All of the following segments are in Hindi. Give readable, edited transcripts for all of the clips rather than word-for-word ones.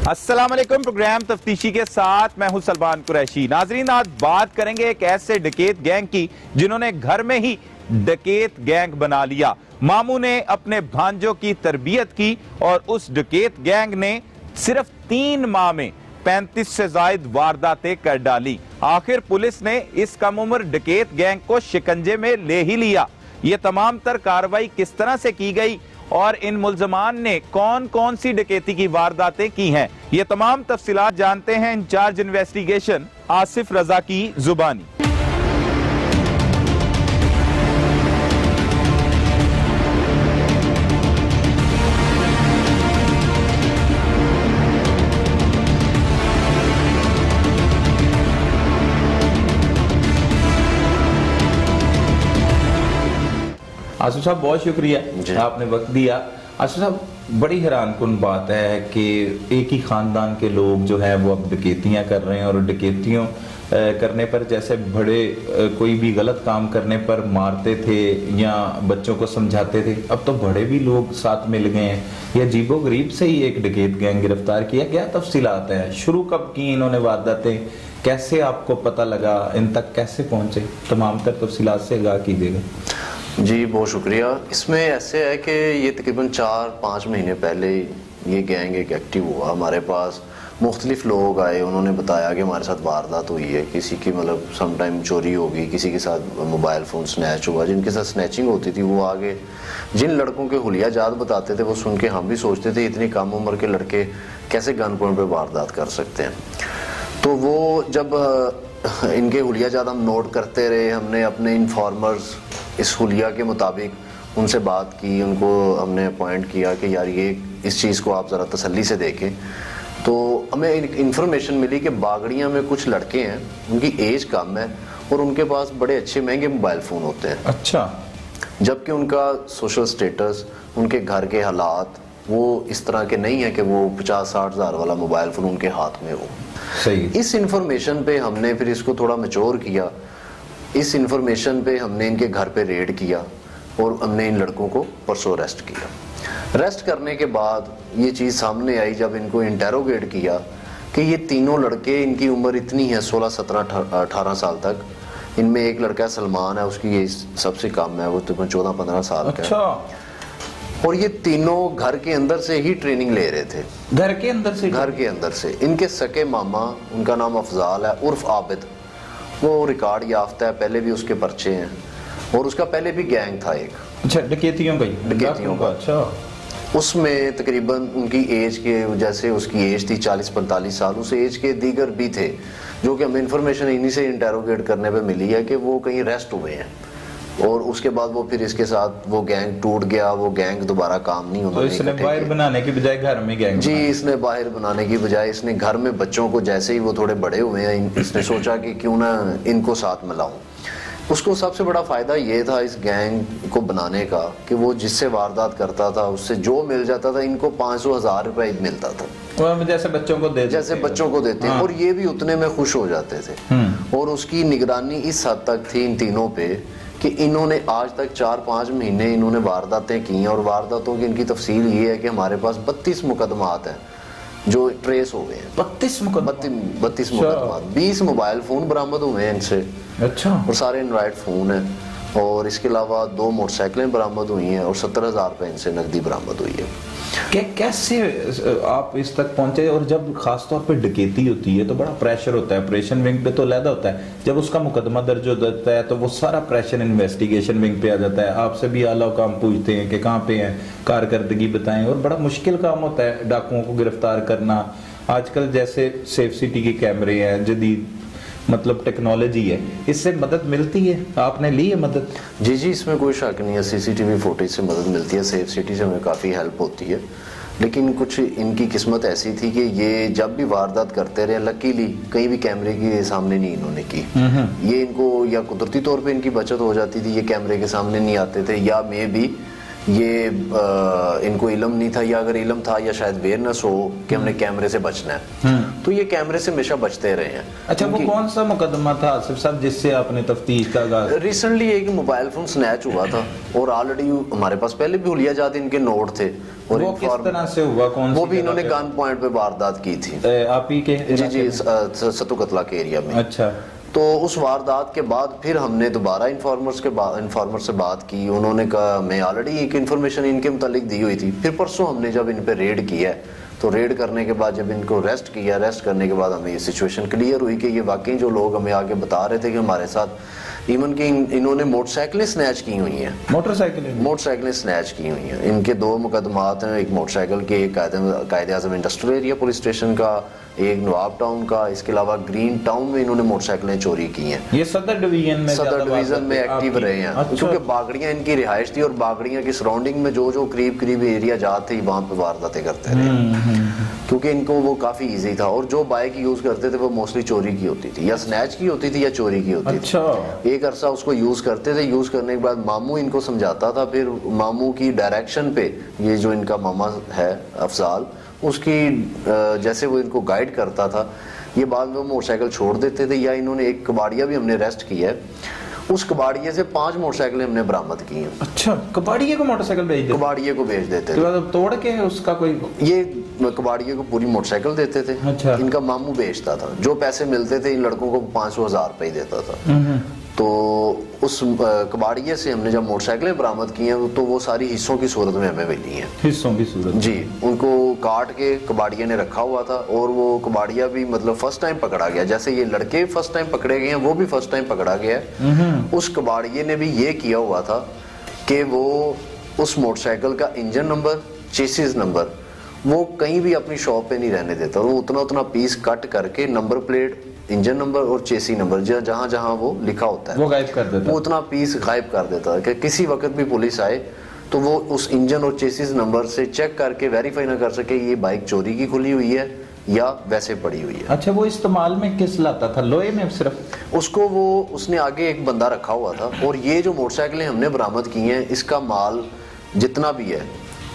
अस्सलाम वालेकुम। प्रोग्राम तफ्तीशी के साथ मैं हूं सलमान कुरैशी। नाजरीन, आज बात करेंगे एक ऐसे डकैत गैंग की जिन्होंने घर में ही डकैत गैंग बना लिया। मामू ने अपने भांजों की तरबियत की और उस डकैत गैंग ने सिर्फ 3 माह में 35 से ज्यादा वारदातें कर डाली। आखिर पुलिस ने इस कम उम्र डकैत गैंग को शिकंजे में ले ही लिया। ये तमाम तर कार्रवाई किस तरह से की गई और इन मुल्जमान ने कौन कौन सी डकैती की वारदातें की हैं, ये तमाम तफसीलात जानते हैं इंचार्ज इन्वेस्टिगेशन आसिफ रजा की जुबानी। आसिफ साहब, बहुत शुक्रिया, आपने वक्त दिया। आसिफ साहब, बड़ी हैरानकुन बात है कि एक ही खानदान के लोग जो है वो अब डकैतियां कर रहे हैं और डकैतियों करने पर जैसे बड़े कोई भी गलत काम करने पर मारते थे या बच्चों को समझाते थे, अब तो बड़े भी लोग साथ मिल गए हैं। ये अजीबो गरीब से ही एक डकैत गैंग गिरफ्तार किया गया। तफसीलात है, शुरू कब की इन्होंने वारदातें, कैसे आपको पता लगा, इन तक कैसे पहुंचे, तमाम तर तफसीलात से आगाह कीजिएगा। जी बहुत शुक्रिया। इसमें ऐसे है कि ये तकरीबन 4-5 महीने पहले ये गैंग एक एक्टिव हुआ। हमारे पास मुख्तलिफ लोग आए, उन्होंने बताया कि हमारे साथ वारदात हुई है, किसी की मतलब समटाइम चोरी होगी, किसी के साथ मोबाइल फ़ोन स्नैच हुआ। जिनके साथ स्नैचिंग होती थी वो आगे जिन लड़कों के हुलिया जात बताते थे वो सुन के हम भी सोचते थे इतनी कम उम्र के लड़के कैसे गन पॉइंट पर वारदात कर सकते हैं। तो वो जब इनके हुलिया जात हम नोट करते रहे, हमने अपने इन्फॉर्मर्स इस हुलिया के मुताबिक उनसे बात की, उनको हमने अपॉइंट किया कि यार ये इस चीज़ को आप ज़रा तसल्ली से देखें। तो हमें इंफॉर्मेशन मिली कि बागड़ियाँ में कुछ लड़के हैं, उनकी एज कम है और उनके पास बड़े अच्छे महंगे मोबाइल फ़ोन होते हैं। अच्छा। जबकि उनका सोशल स्टेटस, उनके घर के हालात वो इस तरह के नहीं है कि वो 50-60 हज़ार वाला मोबाइल फ़ोन उनके हाथ में हो। सही। इस इंफॉर्मेशन पे हमने फिर इसको थोड़ा मैच्योर किया। इस इंफॉर्मेशन पे हमने इनके घर पे रेड किया और हमने इन लड़कों को परसों अरेस्ट किया। अरेस्ट करने के बाद ये चीज़ सामने आई जब इनको इंटेरोगेट किया कि ये तीनों लड़के, इनकी उम्र इतनी है 16, 17, 18 साल तक। इनमें एक लड़का सलमान है, उसकी एज सबसे कम है, वो तकरीबन 14-15 साल का है। और ये तीनों घर के अंदर से ही ट्रेनिंग ले रहे थे। घर के अंदर से इनके सके मामा, उनका नाम अफजाल है उर्फ आबिद, वो रिकॉर्ड याफ्ता है, पहले भी उसके पर्चे हैं और उसका पहले भी गैंग था एक। अच्छा, डकैतियों का। अच्छा। उसमें तकरीबन उनकी एज के, जैसे उसकी एज थी 40-45 साल, उस एज के दीगर भी थे जो कि हमें इंफॉर्मेशन इन्हीं से इंटेरोगेट करने पे मिली है कि वो कहीं रेस्ट हुए हैं। और उसके बाद वो फिर इसके साथ वो गैंग टूट गया, वो गैंग दोबारा काम नहीं होना। तो इसने बाहर बनाने की बजाय घर में गैंग जी, इसने बाहर बनाने की बजाय इसने घर में बच्चों को, जैसे ही वो थोड़े बड़े हुए हैं, इसने सोचा कि क्यों ना इनको साथ में लाऊं। उसको सबसे बड़ा फ़ायदा ये था इस गैंग को बनाने का कि वो जिससे वारदात करता था उससे जो मिल जाता था, इनको 500-1000 रुपये मिलता था, जैसे बच्चों को देते हाँ। और ये भी उतने में खुश हो जाते थे। और उसकी निगरानी इस हद तक थी इन तीनों पे कि इन्होंने आज तक 4-5 महीने इन्होंने वारदातें की हैं। और वारदातों की इनकी तफसील ये है कि हमारे पास 32 मुकदमात हैं जो ट्रेस हो गए हैं। 32 मुकदमात, 20 मोबाइल फ़ोन बरामद हुए हैं इनसे। अच्छा। और सारे एंड्रॉयड फ़ोन हैं। और इसके अलावा 2 मोटरसाइकिलें बरामद हुई हैं और 17,000 रुपये इनसे नकदी बरामद हुई है। कैसे आप इस तक पहुंचे? और जब खासतौर पे डकैती होती है तो बड़ा प्रेशर होता है, ऑपरेशन विंग पे तो अलग होता है, जब उसका मुकदमा दर्ज हो जाता है तो वो सारा प्रेशर इन्वेस्टिगेशन विंग पे आ जाता है। आपसे भी आला काम पूछते हैं कि कहाँ पे हैं, कारकर्दगी बताएं। और बड़ा मुश्किल काम होता है डाकुओं को गिरफ्तार करना। आजकल जैसे सेफ सिटी के कैमरे हैं, जदीद मतलब टेक्नोलॉजी है, इससे मदद मिलती है? आपने ली है मदद? जी, इसमें कोई शक नहीं है। CCTV फुटेज से मदद मिलती है, सेफ सिटी से हमें काफ़ी हेल्प होती है। लेकिन कुछ इनकी किस्मत ऐसी थी कि ये जब भी वारदात करते रहे, लकीली कहीं भी कैमरे के सामने नहीं इन्होंने की। ये इनको या कुदरती तौर पे इनकी बचत हो जाती थी, ये कैमरे के सामने नहीं आते थे, या मे भी ये इनको इल्म नहीं था, या अगर इल्म था या शायद अवेयरनेस हो कि हमने कैमरे से बचना है, तो ये कैमरे से हमेशा बचते रहे हैं। अच्छा, वो कौन सा मुकदमा था आसिफ साहब जिससे आपने तफ्तीश का आगाज? रिसेंटली एक मोबाइल फोन स्नैच हुआ था और ऑलरेडी हमारे पास पहले भी हुलिया जात इनके नोट थे। और वो किस तरह से हुआ? कौन वो भी इन्होंने गन पॉइंट पे वारदात की थी आप ही के? जी सतु कतला के एरिया में। अच्छा। तो उस वारदात के बाद फिर हमने दोबारा इन्फॉर्मर से बात की। उन्होंने कहा, मैं ऑलरेडी एक इन्फॉर्मेशन इनके मुतालिक दी हुई थी। फिर परसों हमने जब इन पे रेड किया है, तो रेड करने के बाद जब इनको अरेस्ट किया, अरेस्ट करने के बाद हमें ये सिचुएशन क्लियर हुई कि ये वाकई जो लोग हमें आगे बता रहे थे कि हमारे साथ इवन कि इन्होंने मोटरसाइकिलें स्नैच की हुई हैं। मोटरसाइकिलें स्नैच की हुई हैं। इनके 2 मुकदमात हैं, एक मोटरसाइकिल के, एक कायदे आज़म इंडस्ट्रियल एरिया पुलिस स्टेशन का, एक नवाब टाउन का। इसके अलावा ग्रीन टाउन में इन्होंने मोटरसाइकिलें चोरी की हैं। ये सदर डिवीजन में एक्टिव रहे हैं। अच्छा। क्योंकि बागड़ियां इनकी रिहाइश थी और बागड़ियां की सराउंडिंग में जो करीब एरिया जाते थे वहां पे वारदातें करते रहे, क्योंकि इनको वो काफी इजी था। और जो बाइक यूज करते थे वो मोस्टली चोरी की होती थी, या स्नैच की होती थी या चोरी की होती थी। एक अरसा उसको यूज करते थे। यूज करने के बाद मामू इनको समझाता था, फिर मामू की डायरेक्शन पे ये जो इनका मामा है अफजाल, उसकी जैसे वो इनको गाइड करता था, ये बाद में मोटरसाइकिल छोड़ देते थे। या इन्होंने एक कबाड़िया भी हमने अरेस्ट किया है, उस कबाड़िए से 5 मोटरसाइकिलें हमने बरामद की हैं। अच्छा, कबाड़िए को मोटरसाइकिल भेज देते? कबाड़िए को भेज देते थे। तो तोड़ के उसका कोई, ये कबाड़िए को पूरी मोटरसाइकिल देते थे। अच्छा। इनका मामू बेचता था। जो पैसे मिलते थे इन लड़कों को 500-1000 रुपए देता था। तो उस कबाड़िए से हमने जब मोटरसाइकिलें बरामद की हैं, तो वो सारी हिस्सों की सूरत में हमें मिली हैं। हिस्सों की सूरत? जी। उनको काट के कबाड़िए ने रखा हुआ था, और वो कबाड़िया भी मतलब फर्स्ट टाइम पकड़ा गया। जैसे ये लड़के फर्स्ट टाइम पकड़े गए हैं, वो भी फर्स्ट टाइम पकड़ा गया है। उस कबाड़िए ने भी ये किया हुआ था कि वो उस मोटरसाइकिल का इंजन नंबर, चेसिस नंबर, वो कहीं भी अपनी शॉप पे नहीं रहने देता। वो उतना पीस कट करके नंबर प्लेट, इंजन नंबर और चेसी नंबर जहां जहां वो लिखा होता है वो गायब कर देता, वो उतना पीस गायब कर देता है कि किसी वक्त भी पुलिस आए तो वो उस इंजन और चेसिस नंबर से चेक करके वेरीफाई ना कर सके ये बाइक चोरी की खुली हुई है या वैसे पड़ी हुई है। अच्छा, वो इस्तेमाल में किस लाता था? लोहे में सिर्फ? उसको उसने आगे एक बंदा रखा हुआ था। और ये जो मोटरसाइकिलें हमने बरामद की हैं, इसका माल जितना भी है,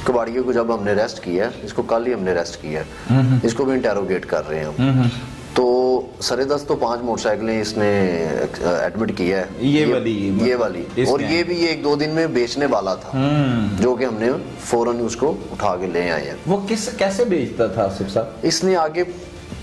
कबाड़ियों को जब हमने अरेस्ट किया है, इसको कल ही हमने अरेस्ट किया है, इसको भी इंटेरोगेट कर रहे हैं। तो सरेदस्त तो 5 मोटरसाइकिलें इसने एडमिट किया है, ये वाली और ये भी 1-2 दिन में बेचने वाला था, जो कि हमने फौरन उसको उठा के ले आए हैं। वो कैसे बेचता था आसिफ साहब? इसने आगे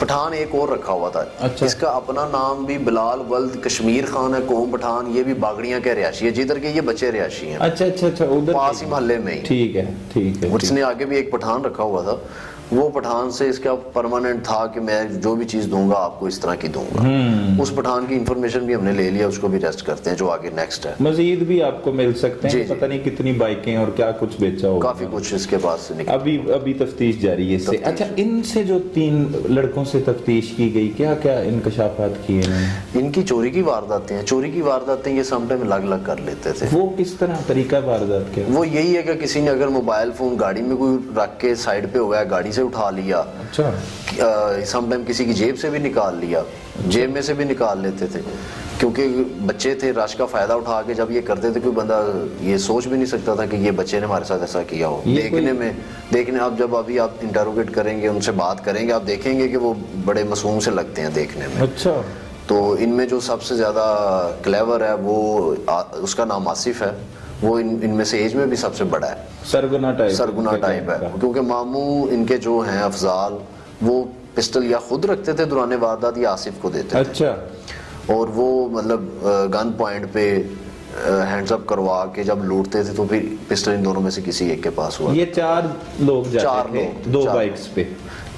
पठान एक और रखा हुआ था। अच्छा। इसका अपना नाम भी बिलाल वल्द कश्मीर खान है, कौम पठान। ये भी बागड़ियां के रिहायशी है, जिधर के ये बच्चे रिहायशी हैं। अच्छा, उधर पास ही मोहल्ले में ही। ठीक है। और इसने आगे भी एक पठान रखा हुआ था। वो पठान से इसका परमानेंट था कि मैं जो भी चीज दूंगा आपको इस तरह की दूंगा। उस पठान की इंफॉर्मेशन भी हमने ले लिया, उसको भी अरेस्ट करते हैं, जो आगे नेक्स्ट है। मजीद भी आपको मिल सकते हैं, पता नहीं कितनी बाइकें और क्या कुछ बेचा होगा, काफी कुछ इसके पास से अभी तफ्तीश जारी है इससे। अच्छा, इनसे जो 3 लड़कों से तफ्तीश की गई, क्या क्या इंकशाफात किए हैं? इनकी चोरी की वारदातें ये समटाइम अलग कर लेते थे। वो किस तरह तरीका वारदात के? वो यही है कि किसी ने अगर मोबाइल फोन गाड़ी में कोई रख के साइड पे हुआ है, गाड़ी से उठा लिया। अच्छा। समटाइम किसी की जेब से भी निकाल लिया, जेब में से भी निकाल लेते थे, क्योंकि बच्चे थे। रश का फायदा उठा के जब ये करते थे, कोई बंदा ये सोच भी नहीं सकता था कि ये बच्चे ने हमारे साथ ऐसा किया हो। देखने अब जब अभी आप इंटरोगेट करेंगे, उनसे बात करेंगे, आप देखेंगे कि वो बड़े मासूम से लगते हैं देखने में। अच्छा। तो इनमें जो सबसे ज्यादा क्लेवर है वो उसका नाम आसिफ है। वो इनमें से एज में भी सबसे बड़ा है, सरगुना टाइप है। क्योंकि मामू इनके जो हैं अफजाल, वो पिस्टल या खुद रखते थे दौरान वारदात या आसिफ को देते थे। अच्छा। और वो मतलब गन पॉइंट पे हैंड्स अप करवा के जब लूटते थे तो फिर पिस्टल इन दोनों में से किसी एक के पास हुआ। ये 4 लोग जाते थे 2 बाइक्स पे?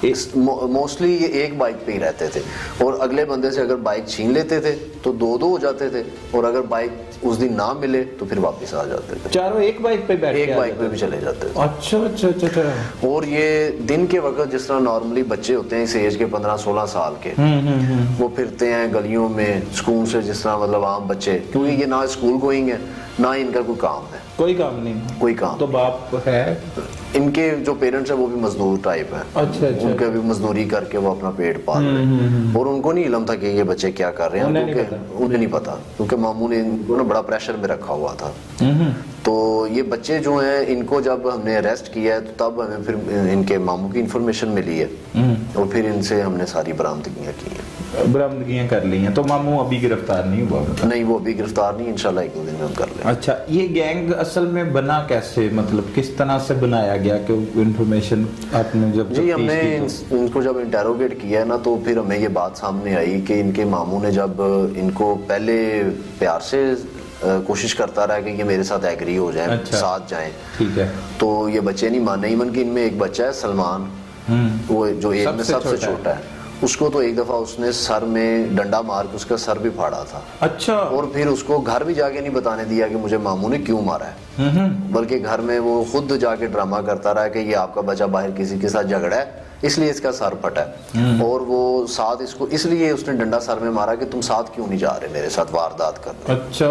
मोस्टली ये एक बाइक पे ही रहते थे, और अगले बंदे से अगर बाइक छीन लेते थे तो 2-2 हो जाते थे, और अगर बाइक उस दिन ना मिले तो फिर वापस आ जाते थे। चारों एक बाइक पे बैठ के? एक बाइक पे भी चले जाते थे। अच्छा। और ये दिन के वक्त जिस तरह नॉर्मली बच्चे होते हैं इस एज के 15-16 साल के, वो फिरते हैं गलियों में सुकून से, जिस तरह मतलब आम बच्चे, क्योंकि ये ना स्कूल गोइंग है ना इनका कोई काम है, कोई काम नहीं, कोई काम तो बाप है इनके जो पेरेंट्स है वो भी मजदूर टाइप है। अच्छा अच्छा, उनके भी मजदूरी करके वो अपना पेट पाल रहे हैं और उनको नहीं इल्म था कि ये बच्चे क्या कर रहे हैं, उन्हें नहीं पता क्योंकि मामू ने इनको बड़ा प्रेशर में रखा हुआ था। तो ये बच्चे जो हैं इनको जब हमने अरेस्ट किया है तो तब हमें फिर इनके मामू की इंफॉर्मेशन मिली है और फिर इनसे हमने सारी बरामदगियां की हैं। बरामदगियां कर ली हैं। तो मामू अभी गिरफ्तार नहीं हुआ? नहीं, वो अभी गिरफ्तार नहीं, इंशाल्लाह 1-2 दिन में हम कर लेंगे। अच्छा, ये गैंग असल में बना कैसे, मतलब किस तरह से बनाया गया कि इंफॉर्मेशन आपने जब जी हमने इनको जब इंटेरोगेट किया ना तो फिर हमें ये बात सामने आई कि इनके मामू ने जब इनको पहले प्यार से कोशिश करता रहा कि ये मेरे साथ एग्री हो जाए, अच्छा, साथ जाएं, ठीक है, तो ये बच्चे नहीं माने। इवन कि इनमें एक बच्चा है सलमान, वो जो एज में सबसे छोटा है, उसको तो एक दफा उसने सर में डंडा मार के उसका सर भी फाड़ा था। अच्छा। और फिर उसको घर भी जाके नहीं बताने दिया कि मुझे मामू ने क्यों मारा है, बल्कि घर में वो खुद जाके ड्रामा करता रहा कि ये आपका बच्चा बाहर किसी के साथ झगड़ा है इसलिए इसका सर फटा है, और वो साथ इसको इसलिए उसने डंडा सर में मारा कि तुम साथ क्यों नहीं जा रहे मेरे साथ वारदात करने। अच्छा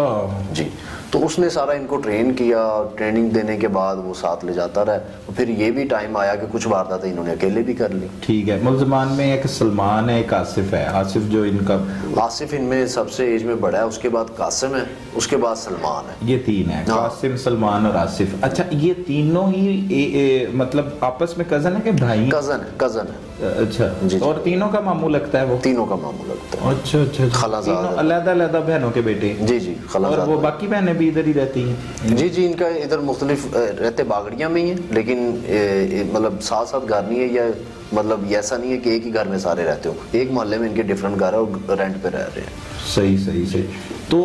जी, तो उसने सारा इनको ट्रेन किया, ट्रेनिंग देने के बाद वो साथ ले जाता रहा। फिर ये भी टाइम आया कि कुछ वारदातें इन्होंने अकेले भी कर ली। ठीक है, मुल्ज़मान में एक सलमान है, एक आसिफ है। आसिफ जो इनका, आसिफ इनमें सबसे एज में बड़ा है, उसके बाद कासिम है, उसके बाद सलमान है। ये तीन है, कासिम, सलमान और आसिफ। अच्छा, ये तीनों ही मतलब आपस में कजन है कि भाई? कजन है। अच्छा जी, और तीनों का मामू लगता है? वो तीनों का मामू लगता है। अच्छा अच्छा, तीनों अलग-अलग बहनों के बेटे? जी जी, और वो बाकी बहनें भी इधर ही रहती हैं? जी जी, इनका इधर मुख्तलिफ रहते, बागड़ियाँ में ही है, लेकिन मतलब साथ साथ घर नहीं है, या मतलब ऐसा नहीं है कि एक ही घर में सारे रहते हो, एक मोहल्ले में इनके डिफरेंट घर है और रेंट पे रह रहे हैं। सही सही सही। तो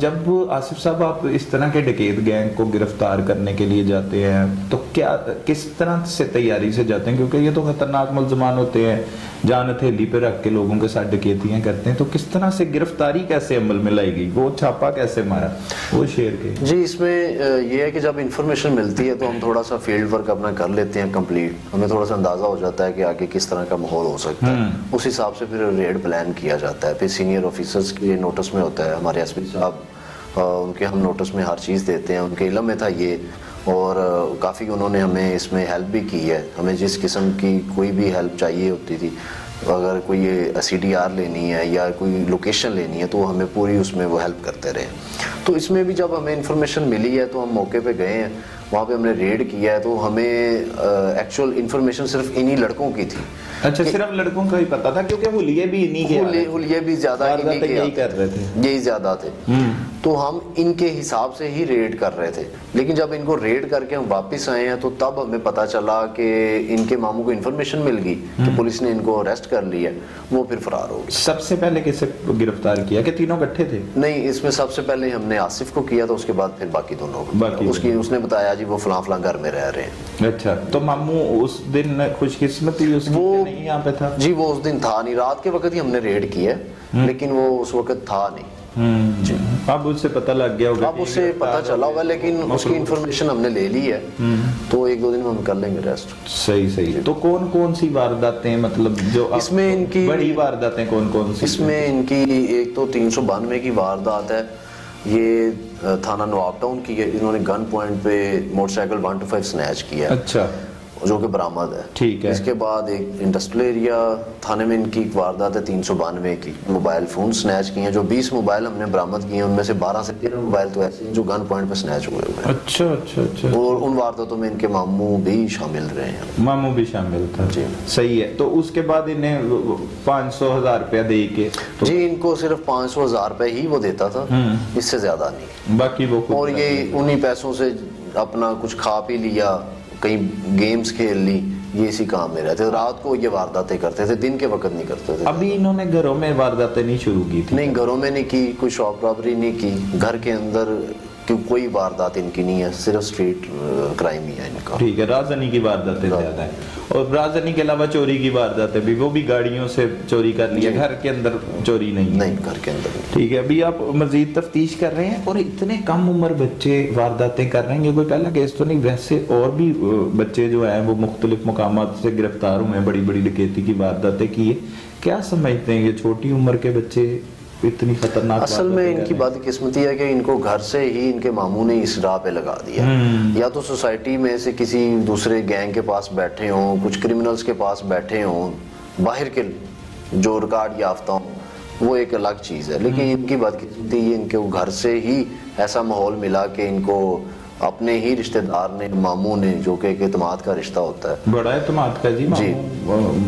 जब आसिफ साहब आप इस तरह के डकैत गैंग को गिरफ्तार करने के लिए जाते हैं तो क्या किस तरह से तैयारी से जाते हैं, क्योंकि ये तो खतरनाक मुल्ज़मान होते हैं, जान हथेली पे रख के लोगों के साथ डकैतियां करते हैं, तो किस तरह से गिरफ्तारी कैसे अमल में लाई गई, वो छापा कैसे मारा वो शेर के? जी, इसमें ये है कि जब इंफॉर्मेशन मिलती है तो हम थोड़ा सा फील्ड वर्क अपना कर लेते हैं कंप्लीट, हमें थोड़ा सा अंदाजा हो जाता है कि आगे किस तरह का माहौल हो सकता है, उस हिसाब से फिर रेड प्लान किया जाता है। फिर सीनियर ऑफिसर्स के नोटिस में होता है, हमारे एसपी साहब उनके हम नोटिस में हर चीज़ देते हैं, उनके इल्म में था ये, और काफ़ी उन्होंने हमें इसमें हेल्प भी की है। हमें जिस किस्म की कोई भी हेल्प चाहिए होती थी, अगर कोई CDR लेनी है या कोई लोकेशन लेनी है तो हमें पूरी उसमें वो हेल्प करते रहे। तो इसमें भी जब हमें इंफॉर्मेशन मिली है तो हम मौके पे गए हैं, वहाँ पे हमने रेड किया है, तो हमें एक्चुअल इंफॉर्मेशन सिर्फ इन्हीं लड़कों की थी। अच्छा, सिर्फ लड़कों का ही पता था, क्योंकि हुलिये भी इन्हीं के, हुलिये भी ज्यादा इन्हीं के यही कर रहे थे, यही ज्यादा थे, तो हम इनके हिसाब से ही रेड कर रहे थे। लेकिन जब इनको रेड करके हम वापस आए हैं तो तब हमें पता चला कि इनके मामू को इंफॉर्मेशन मिल गई कि पुलिस ने इनको अरेस्ट कर लिया, वो फिर फरार हो गए। सबसे पहले किसे गिरफ्तार किया, कि तीनों इकट्ठे थे? नहीं, इसमें सबसे पहले हमने आसिफ को किया था, उसके बाद फिर बाकी दोनों को। उसने बताया जी वो फलां घर में रह रहे हैं। अच्छा, तो मामू उस दिन खुशकिस्मती वो नहीं यहाँ पे था? जी, वो उस दिन था नहीं, रात के वक्त ही हमने रेड किया, लेकिन वो उस वक्त था नहीं। जी, अब उससे पता लग गया होगा, अब उससे पता चला होगा, लेकिन उसकी इंफॉर्मेशन हमने ले ली है, तो 1-2 दिन में हम कर लेंगे रेस्ट। सही सही। तो कौन कौन सी वारदातें, मतलब जो इसमें इनकी बड़ी वारदातें कौन कौन सी? इसमें इनकी एक तो 392 की वारदात है, ये थाना नवाब टाउन की है, इन्होंने गन पॉइंट पे मोटरसाइकिल 125 स्नैच किया है। अच्छा, जो कि बरामद है। ठीक है। इसके बाद एक इंडस्ट्रियल एरिया थाने में इनकी एक वारदात है 392 की, मोबाइल फोन स्नैच किए हैं, जो 20 मोबाइल हमने बरामद किए हैं, उनमें से 12 से 13 मोबाइल तो ऐसे हैं जो गन पॉइंट पे स्नैच हुए हुए हैं। अच्छा अच्छा अच्छा। और उन वारदातों में इनके मामू भी शामिल रहे हैं। मामू भी शामिल था? जी। सही है। तो उसके बाद इन्हें 500,000 रुपया दे के? जी, इनको सिर्फ 500,000 रुपये ही वो देता था, इससे ज्यादा नहीं, बाकी वो, और ये उन्हीं पैसों से अपना कुछ खा पी लिया, कहीं गेम्स खेल ली, ये इसी काम में रहते थे। रात को ये वारदातें करते थे, दिन के वक्त नहीं करते थे। अभी इन्होंने घरों में वारदातें नहीं शुरू की थी? नहीं, घरों में नहीं की, कोई शॉप रॉबरी नहीं की, घर के अंदर कोई वारदात इनकी नहीं है, सिर्फ स्ट्रीट क्राइम ही है इनका। ठीक है, राजधानी की वारदातें ज्यादा है, और राजधानी के अलावा चोरी की वारदातें भी, वो भी गाड़ियों से चोरी कर लिया, घर के अंदर चोरी नहीं? नहीं, घर के अंदर नहीं। ठीक है, अभी आप मजीद तफ्तीश कर रहे हैं, और इतने कम उम्र बच्चे वारदातें कर रहे हैं, ये कोई पहला केस तो नहीं? वैसे और भी बच्चे जो है वो मुख्तलिफ मकामात से गिरफ्तार हुए हैं, बड़ी बड़ी डकैती की वारदातें की है। क्या समझते हैं ये छोटी उम्र के बच्चे इतनी खतरनाक असल में इनकी बदकिस्मती है कि इनको घर से ही इनके मामू ने इस राह पे लगा दिया। या तो सोसाइटी में से किसी दूसरे गैंग के पास बैठे हों, कुछ क्रिमिनल्स के पास बैठे हों, बाहर के जो रिकॉर्ड याफ्ता हों, वो एक अलग चीज़ है। लेकिन इनकी बदकिस्मती ये इनके घर से ही ऐसा माहौल मिला कि इनको अपने ही रिश्तेदार ने, मामू ने, जो कि एक एतमाद का रिश्ता होता है, बड़ा एतमाद का जी,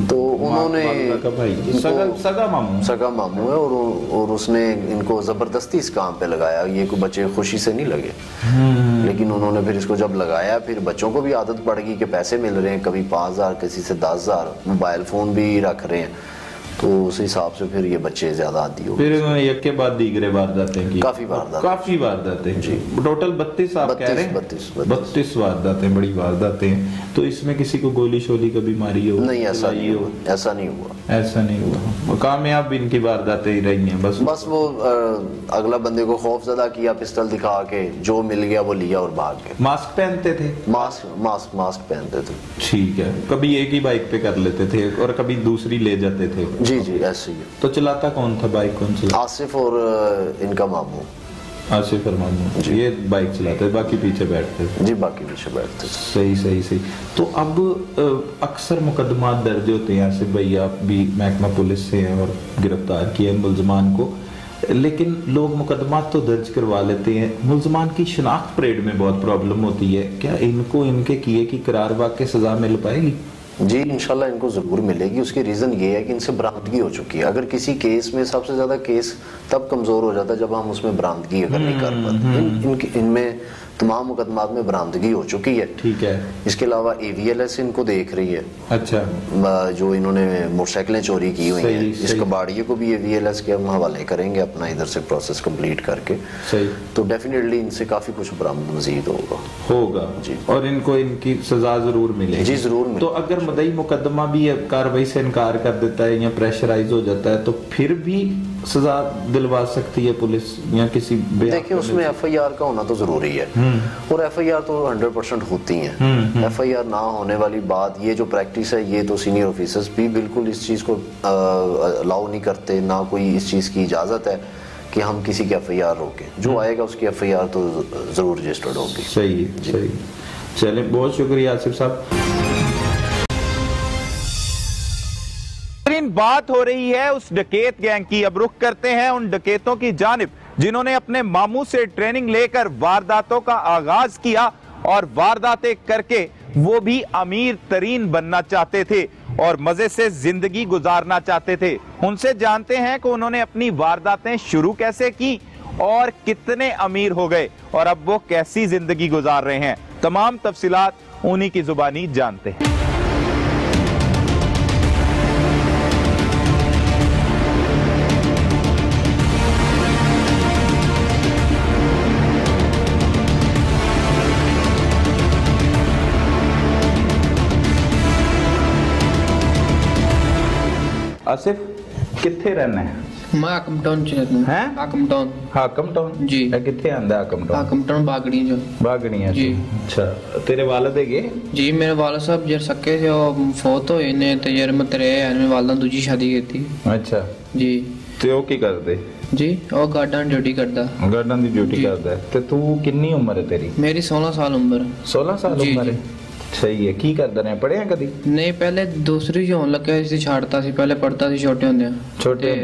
तो उन्होंने सगा मामू है और उसने इनको जबरदस्ती इस काम पे लगाया। ये कोई बच्चे खुशी से नहीं लगे, लेकिन उन्होंने फिर इसको जब लगाया, फिर बच्चों को भी आदत पड़ गई कि पैसे मिल रहे हैं, कभी 5,000, किसी से 10,000, मोबाइल फोन भी रख रहे हैं, तो उस हिसाब से फिर ये बच्चे ज्यादा आदी हो। फिर इन्होंने एक के बाद दीगरे वारदातें की, काफी वारदातें जी, टोटल 32 आप कह रहे हैं? 32 वारदातें, बड़ी वारदातें हैं। तो इसमें किसी को गोली शोली कभी मारी हो? नहीं, ऐसा नहीं हुआ। कामयाब इनकी वारदातें ही रही हैं बस वो अगला बंदे को खौफजदा किया, पिस्टल दिखा के, जो मिल गया वो लिया और भाग गए। मास्क पहनते थे? मास्क पहनते थे। ठीक है। कभी एक ही बाइक पे कर लेते थे और कभी दूसरी ले जाते थे? जी ऐसे ही है। तो चलाता कौन था बाइक, कौन सा? आसिफ और इनका मामू। आसिफ और मामू ये बाइक चलाते, बाकी पीछे बैठते थे? जी, बाकी पीछे बैठते थे। सही। तो अब अक्सर मुकदमा दर्ज होते हैं, आसिफ भाई आप भी महकमा पुलिस से हैं और गिरफ्तार किए मुलजमान को, लेकिन लोग मुकदमा तो दर्ज करवा लेते हैं, मुलजमान की शिनाख्त परेड में बहुत प्रॉब्लम होती है। क्या इनको इनके किए की करार वाक़ई सजा मिल पाएगी? जी, इंशाल्लाह इनको ज़रूर मिलेगी। उसकी रीज़न ये है कि इनसे बरामदगी हो चुकी है। अगर किसी केस में सबसे ज़्यादा केस तब कमज़ोर हो जाता है जब हम उसमें बरामदगी अगर नहीं कर पाते। इनमें तमाम मुकदमात में बरामदगी हो चुकी है। ठीक है। इसके अलावा AVLS इनको देख रही है। अच्छा। जो इन्होंने मोटरसाइकिलें चोरी की हुई हैं, इस कबाड़िए को भी AVLS के हम हवाले करेंगे अपना इधर से प्रोसेस कंप्लीट करके। सही। तो डेफिनेटली इनसे काफ़ी कुछ बरामद मजीद होगा जी, और इनको इनकी सजा जरूर मिलेगी। जी ज़रूर मिलेगी। तो अगर मदई मुकदमा भी कार्रवाई से इनकार कर देता है या प्रेशराइज हो जाता है, तो फिर भी सजा दिलवा सकती है पुलिस या किसी? देखिए, उसमें FIR का होना तो जरूरी है, और FIR तो 100% होती हैं। FIR ना होने वाली बात, ये जो प्रैक्टिस है, ये तो सीनियर ऑफिसर्स भी बिल्कुल इस चीज़ को अलाउ नहीं करते, ना कोई इस चीज़ की इजाज़त है कि हम किसी की FIR रोकें। जो आएगा उसकी FIR तो ज़रूर रजिस्टर्ड होगी। सही। चले, बहुत शुक्रिया आसिफ साहब। बात हो रही है उस डकैत गैंग की। अब रुख करते हैं उन डकैतों की जानिब जिन्होंने अपने मामू से ट्रेनिंग लेकर वारदातों का आगाज किया और वारदातें करके वो भी अमीर तरीन बनना चाहते थे और मजे से जिंदगी गुजारना चाहते थे। उनसे जानते हैं कि उन्होंने अपनी वारदातें शुरू कैसे की और कितने अमीर हो गए और अब वो कैसी जिंदगी गुजार रहे हैं। तमाम तफसीलात उन्हीं की जुबानी जानते हैं। आसिफ, किथे रहना है? मैं हाकम टाउन च रहना है। हाकम टाउन जी। किथे आंदा हाकम टाउन? बागड़ियां जी। अच्छा, तेरे वालिद है? जी, मेरे वालिद साहब जर सके थे वो फौत होए ने ते यार मैं तेरे मेरे वालिदा दूजी शादी की। अच्छा जी। ते ओ की करदे जी? ओ गार्डन ड्यूटी करदा। गार्डन दी ड्यूटी करदा है। ते तू कितनी उम्र है तेरी? मेरी 16 साल उम्र। 16 साल उम्र है। सही है। की करदा रहे? पढ़िया कदी? नहीं, पहले दूसरी जो होने लगे सी छाड़ता सी, पहले पढ़ता सी छोटे होंदे।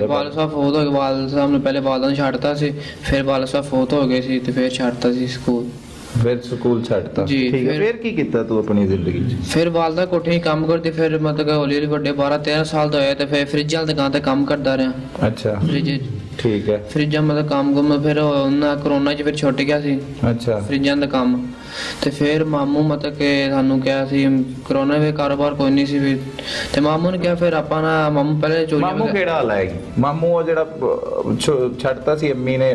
वालिद साहब फौत हो गए, वालिद साहब ने पहले वालिदा छाड़ता सी, फिर वालिद साहब फौत हो गए सी ते फिर छाड़ता सी स्कूल। फिर स्कूल छाड़ता जी। ठीक है। फिर की कीता तू अपनी जिंदगी च? फिर वालिदा कोठे ही काम करदी, फिर मतलब हौली हौली बड़े 12-13 साल दा होया ते फिर फ्रिज वाली दुकान ते काम करदा रहा। अच्छा। फ्रिज। ठीक है। फ्रिजा मतलब काम फिर कोरोना च फिर छुट गया सी। अच्छा। फ्रिजां दा काम ते फिर मामू मतलब के सानू क्या सी कोरोना में कारोबार कोई नहीं सी फिर ते मामू ने क्या फिर आपा ना मामू पहले चोरी। मामू केड़ा हाल है? मामू वो जेड़ा छड़ता सी अम्मी ने,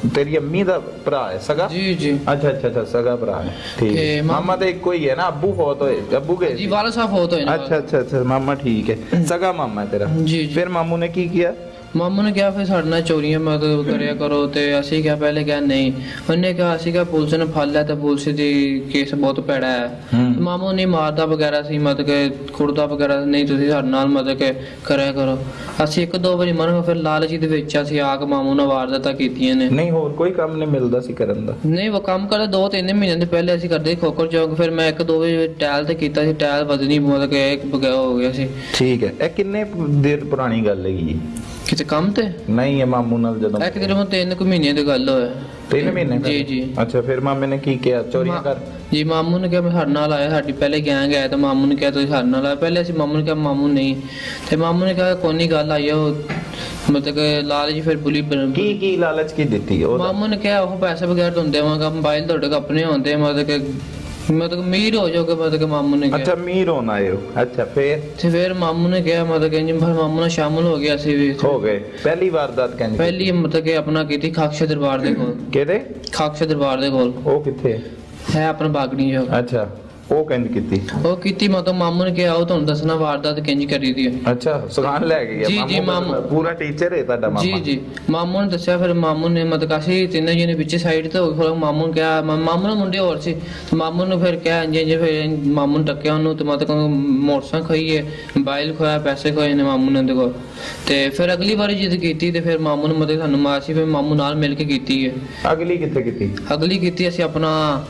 तेरी अम्मी दा भरा है सगा? जी जी। अच्छा सगा भरा है। ठीक है। मामा तो एक कोई है ना? अब्बू फौत होए? अब्बू के जी वाला साहब फौत होए। अच्छा मामा ठीक है, सगा मामा है तेरा। जी। फिर मामू ने की किया? ਮਾਮੂ ਨੇ ਕਿਹਾ ਫਿਰ ਸਾਡੇ ਨਾਲ ਚੋਰੀਆਂ ਮਤਲਬ ਕਰਿਆ ਕਰੋ ਤੇ ਅਸੀਂ ਕਿਹਾ ਪਹਿਲੇ ਕਿਹਾ ਨਹੀਂ, ਉਹਨੇ ਕਿਹਾ ਅਸੀਂ ਕਿਹਾ ਪੁਲਿਸ ਨੇ ਫੜ ਲਿਆ ਤੇ ਪੁਲਿਸ ਦੀ ਕੇਸ ਬਹੁਤ ਭੈੜਾ ਹੈ। ਮਾਮੂ ਨਹੀਂ ਮਾਰਦਾ ਵਗੈਰਾ ਸੀ ਮਤਲਬ ਕਿ ਕੁੜਦਾ ਵਗੈਰਾ ਨਹੀਂ, ਤੁਸੀਂ ਸਾਡੇ ਨਾਲ ਮਤਲਬ ਕਿ ਕਰਿਆ ਕਰੋ। ਅਸੀਂ 1-2 ਵਾਰੀ ਮਨ ਫਿਰ ਲਾਲਚੀ ਦੇ ਵਿੱਚ ਅਸੀਂ ਆ ਕੇ ਮਾਮੂ ਨਾਲ ਵਾਰਦਾਤਾਂ ਕੀਤੀਆਂ ਨੇ। ਨਹੀਂ ਹੋਰ ਕੋਈ ਕੰਮ ਨਹੀਂ ਮਿਲਦਾ ਸੀ ਕਰਨ ਦਾ? ਨਹੀਂ ਉਹ ਕੰਮ ਕਰਦਾ 2-3 ਮਹੀਨੇ ਦੇ ਪਹਿਲੇ ਅਸੀਂ ਕਰਦੇ ਖੋਖਰ ਚੌਕ, ਫਿਰ ਮੈਂ 1-2 ਵਾਰੀ ਟੈਲ ਤੇ ਕੀਤਾ ਸੀ, ਟੈਲ ਵਧਣੀ ਮਤਲਬ ਕਿ ਇੱਕ ਬਗਿਆ ਹੋ ਗਿਆ ਸੀ। ਠੀਕ ਹੈ, ਇਹ ਕਿੰਨੇ ਦੇਰ ਪੁਰਾਣੀ ਗੱਲ ਹੈਗੀ? ਕਿਤੇ ਕੰਮ ਤੇ ਨਹੀਂ, ਇਹ ਮਾਮੂ ਨਾਲ ਜਦੋਂ ਇੱਕ ਦਿਨ 3 ਮਹੀਨੇ ਦੀ ਗੱਲ ਹੋਇਆ। 3 ਮਹੀਨੇ? ਜੀ ਜੀ। ਅੱਛਾ, ਫਿਰ ਮਾਮੇ ਨੇ ਕੀ ਕਿਹਾ? ਚੋਰੀਆਂ ਕਰ? ਜੀ ਮਾਮੂ ਨੇ ਕਿਹਾ ਮੈਂ ਸਾਡੇ ਨਾਲ ਆਇਆ, ਸਾਡੀ ਪਹਿਲੇ ਗੈਂਗ ਆਇਆ ਤਾਂ ਮਾਮੂ ਨੇ ਕਿਹਾ ਤੁਸੀਂ ਸਾਡੇ ਨਾਲ ਆਇਆ। ਪਹਿਲੇ ਅਸੀਂ ਮਾਮੂ ਨੇ ਕਿਹਾ ਮਾਮੂ ਨਹੀਂ, ਤੇ ਮਾਮੂ ਨੇ ਕਿਹਾ ਕੋਈ ਨਹੀਂ ਗੱਲ ਆਈ ਉਹ ਮਤਲਬ ਕਿ ਲਾਲਚ ਫਿਰ ਬੁਲੀ ਕੀ ਲਾਲਚ ਕੀ ਦਿੱਤੀ? ਮਾਮੂ ਨੇ ਕਿਹਾ ਉਹ ਪੈਸੇ ਵਗੈਰਾ ਤੁਹਾਨੂੰ ਦੇਵਾਂਗਾ, ਮੋਬਾਈਲ ਤੁਹਾਡੇ ਆਪਣੇ ਹੁੰਦੇ ਮਤਲਬ ਅਮੀਰ ਹੋ ਜਾਓਗੇ ਮਤਲਬ ਕਿ ਮਾਮੂ ਨੇ ਕਿਹਾ। ਅੱਛਾ, ਅਮੀਰ ਹੋਣਾ ਆਏ ਹੋ। ਅੱਛਾ, ਫਿਰ ਮਾਮੂ ਨੇ ਕਿਹਾ ਮਤਲਬ ਕਿ ਮਾਮੂ ਨਾਲ ਸ਼ਾਮਲ ਹੋ ਗਿਆ ਸੀ ਵੀ ਹੋ ਗਏ। ਪਹਿਲੀ ਵਾਰਦਾਤ ਕਹਿੰਦੇ ਪਹਿਲੀ ਮਤਲਬ ਕਿ ਆਪਣਾ ਕੀਤੀ ਖਾਕਸ਼ਾ ਦਰਬਾਰ ਦੇ ਕੋਲ। ਕਿਹਦੇ? ਖਾਕਸ਼ਾ ਦਰਬਾਰ ਦੇ ਕੋਲ। ਉਹ ਕਿੱਥੇ ਹੈ? ਆਪਣਾ ਬਾਗੜੀ ਜੋ। ਅੱਛਾ, ਉਹ ਕਿੰਜ ਕੀਤੀ? ਉਹ ਕੀਤੀ ਮਤਲਬ ਮਾਮੂ ਨੇ ਕਿਹਾ ਉਹ ਤੁਹਾਨੂੰ ਦੱਸਣਾ ਵਾਰਦਾਤ ਕਿੰਜ ਕਰੀ ਦੀ ਹੈ। ਅੱਛਾ, ਸੁਖਾਨ ਲੈ ਕੇ ਗਿਆ? ਜੀ ਮਾਮੂ ਪੂਰਾ ਟੀਚਰ ਹੈ ਤੁਹਾਡਾ ਮਾਮਾ? ਜੀ ਜੀ। ਮਾਮੂ ਨੇ ਦੱਸਿਆ, ਫਿਰ ਮਾਮੂ ਨੇ ਮਤਲਬ ਅਸੀਂ ਤਿੰਨੇ ਜਣੇ ਵਿੱਚ ਸਾਈਡ ਤੇ ਹੋ ਗਏ। ਮਾਮੂ ਨੇ ਕਿਹਾ ਮਾਮੂ ਨੇ ਮੁੰਡੇ ਹੋਰ ਸੀ, ਮਾਮੂ ਨੇ ਫਿਰ ਕਿਹਾ ਇੰਜ ਫਿਰ ਮਾਮੂ ਨੇ ਟੱਕਿਆ ਉਹਨੂੰ ਤੇ ਮਤਲਬ ਮੋਟਰਸਾਈਕਲ ਖੋਈ ਹੈ, ਮੋਬਾਈਲ ਖੋਇਆ, ਪੈਸੇ ਖੋਏ ਨੇ ਮਾਮੂ ਨੇ ਉਹਦੇ ਕੋਲ। ਤੇ ਫਿਰ ਅਗਲੀ ਵਾਰੀ ਜਿੱਦ ਕੀਤੀ ਤੇ ਫਿਰ ਮਾਮੂ ਨੇ ਮਤਲਬ ਸਾਨੂੰ ਮਾਸੀ ਫਿਰ ਮਾਮੂ ਨਾਲ ਮਿਲ ਕੇ ਕੀਤੀ ਹੈ। ਅਗਲੀ ਕਿੱਥੇ ਕੀਤੀ? ਅਗਲੀ ਕੀਤੀ ਅਸੀਂ ਆਪਣਾ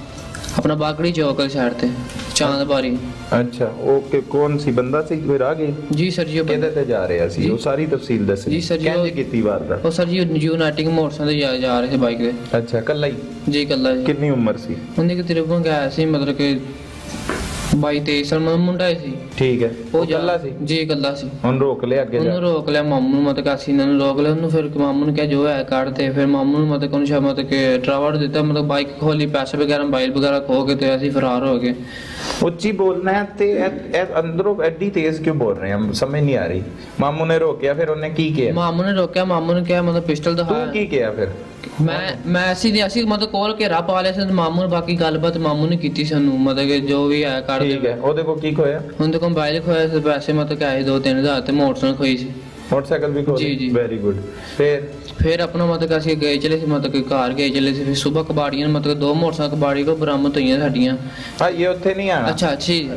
ਬਾਗੜੀ ਚੌਕ ਵਾਲੀ ਸਾਈਡ ਤੇ ਚਾਂਦਬਾਰੀ। ਅੱਛਾ, ਉਹ ਕੌਣ ਸੀ? ਬੰਦਾ ਸੀ ਕੋਈ ਰਾਹਗੀਰ? ਜੀ ਸਰ ਜੀ। ਕਿਹਦੇ ਤੇ ਜਾ ਰਿਹਾ ਸੀ? ਉਹ ਸਾਰੀ ਤਫਸੀਲ ਦੱਸੋ ਜੀ ਸਰ ਜੀ। ਕਿੰਜ ਕੀਤੀ ਵਾਰਦਾਤ? ਉਹ ਸਰ ਜੀ ਯੂਨਾਈਟਿੰਗ ਮੋਟਰਸਾਈਕਲ ਤੇ ਜਾ ਰਹੇ ਸੀ ਬਾਈਕ ਤੇ। ਅੱਛਾ, ਕੱਲਾ ਹੀ? ਜੀ ਕੱਲਾ ਜੀ। ਕਿੰਨੀ ਉਮਰ ਸੀ ਉਹਨੇ? ਕਿ ਤਕਰੀਬਨ ਗਿਆ ਸੀ ਮਤਲਬ ਕਿ 22-23 ਸਾਲ ਮੁੰਡਾ ਸੀ। ਠੀਕ ਹੈ, ਉਹ ਕੱਲਾ ਸੀ? ਜੀ ਕੱਲਾ ਸੀ। ਹੁਣ ਰੋਕ ਲਿਆ ਅੱਗੇ? ਉਹਨੂੰ ਰੋਕ ਲਿਆ ਮਾਮੂ ਨੂੰ, ਮਤਲਬ ਅਸੀਂ ਇਹਨਾਂ ਨੂੰ ਰੋਕ ਲਿਆ ਉਹਨੂੰ। ਫਿਰ ਮਾਮੂ ਨੂੰ ਕਿਹਾ ਜੋ ਹੈ ਕੱਢ ਤੇ ਫਿਰ ਮਾਮੂ ਨੂੰ ਮਤਲਬ ਉਹਨੂੰ ਮਤਲਬ ਕਿ ਡਰਾਵੜ ਦਿੱਤਾ, ਮਤਲਬ ਬਾਈਕ ਖੋਲੀ, ਪੈਸੇ ਵਗੈਰਾ ਮੋਬਾਈਲ ਵਗੈਰਾ ਖੋ ਕੇ ਤੇ ਅਸੀਂ ਫਰਾਰ ਹੋ ਗਏ। ਉੱਚੀ ਬੋਲਣਾ ਹੈ ਤੇ ਅੰਦਰੋਂ ਐਡੀ ਤੇਜ਼ ਕਿਉਂ ਬੋਲ ਰਹੇ ਹਾਂ? ਸਮਝ ਨਹੀਂ ਆ ਰਹੀ। ਮਾਮੂ ਨੇ ਰੋਕਿਆ, ਫਿਰ ਉਹਨੇ ਕੀ ਕਿਹਾ? ਮਾਮੂ ਨੇ ਰੋਕਿਆ, ਮਾਮੂ ਨੇ ਕਿਹਾ ਮਤਲਬ ਪਿਸਟਲ ਦਿਖਾਇਆ। ਤੂੰ ਕੀ ਕਿਹਾ ਫਿਰ? ਮੈਂ ਅਸੀਂ ਮਤਲਬ ਕੋਲ ਘੇਰਾ ਪਾ ਲਿਆ ਸੀ ਮਾਮੂ ਨੇ, ਬਾਕੀ ਗੱਲਬਾਤ ਮਾਮੂ ਨੇ ਕੀਤੀ ਸਾਨੂੰ ਮਤਲਬ ਕਿ ਜੋ ਵੀ ਹੈ ਕਰ। ਠੀਕ ਹੈ, ਉਹਦੇ ਕੋਲ ਕੀ ਖੋਇਆ? ਉਹਦੇ ਕੋਲ ਮੋਬਾਈਲ ਖੋਇਆ ਸੀ, ਪੈਸੇ ਮਤਲਬ ਕਿ ਆਏ 2-3 ਹਜ਼ਾਰ ਤੇ ਮੋਟਰਸਾਈਕਲ ਖੋਈ ਸੀ। ਮੋਟਰਸਾਈਕਲ ਵੀ ਖੋਇਆ? ਜੀ ਜੀ। Very good. ਫਿਰ ਆਪਣਾ ਮਤਲਬ ਅਸੀਂ ਗਏ ਚਲੇ ਸੀ, ਮਤਲਬ ਕਿ ਘਰ ਗਏ ਚਲੇ ਸੀ। ਫਿਰ ਸਵੇਰ ਕਬਾੜੀਆਂ ਮਤਲਬ 2 ਮੋਟਰਸਾਈਕਲ ਕਬਾੜੀ ਕੋ ਬਰਾਮਦ ਹੋਈਆਂ ਸਾਡੀਆਂ। ਹਾਂ, ਇਹ ਉੱਥੇ ਨਹੀਂ ਆਣਾ। ਅੱਛਾ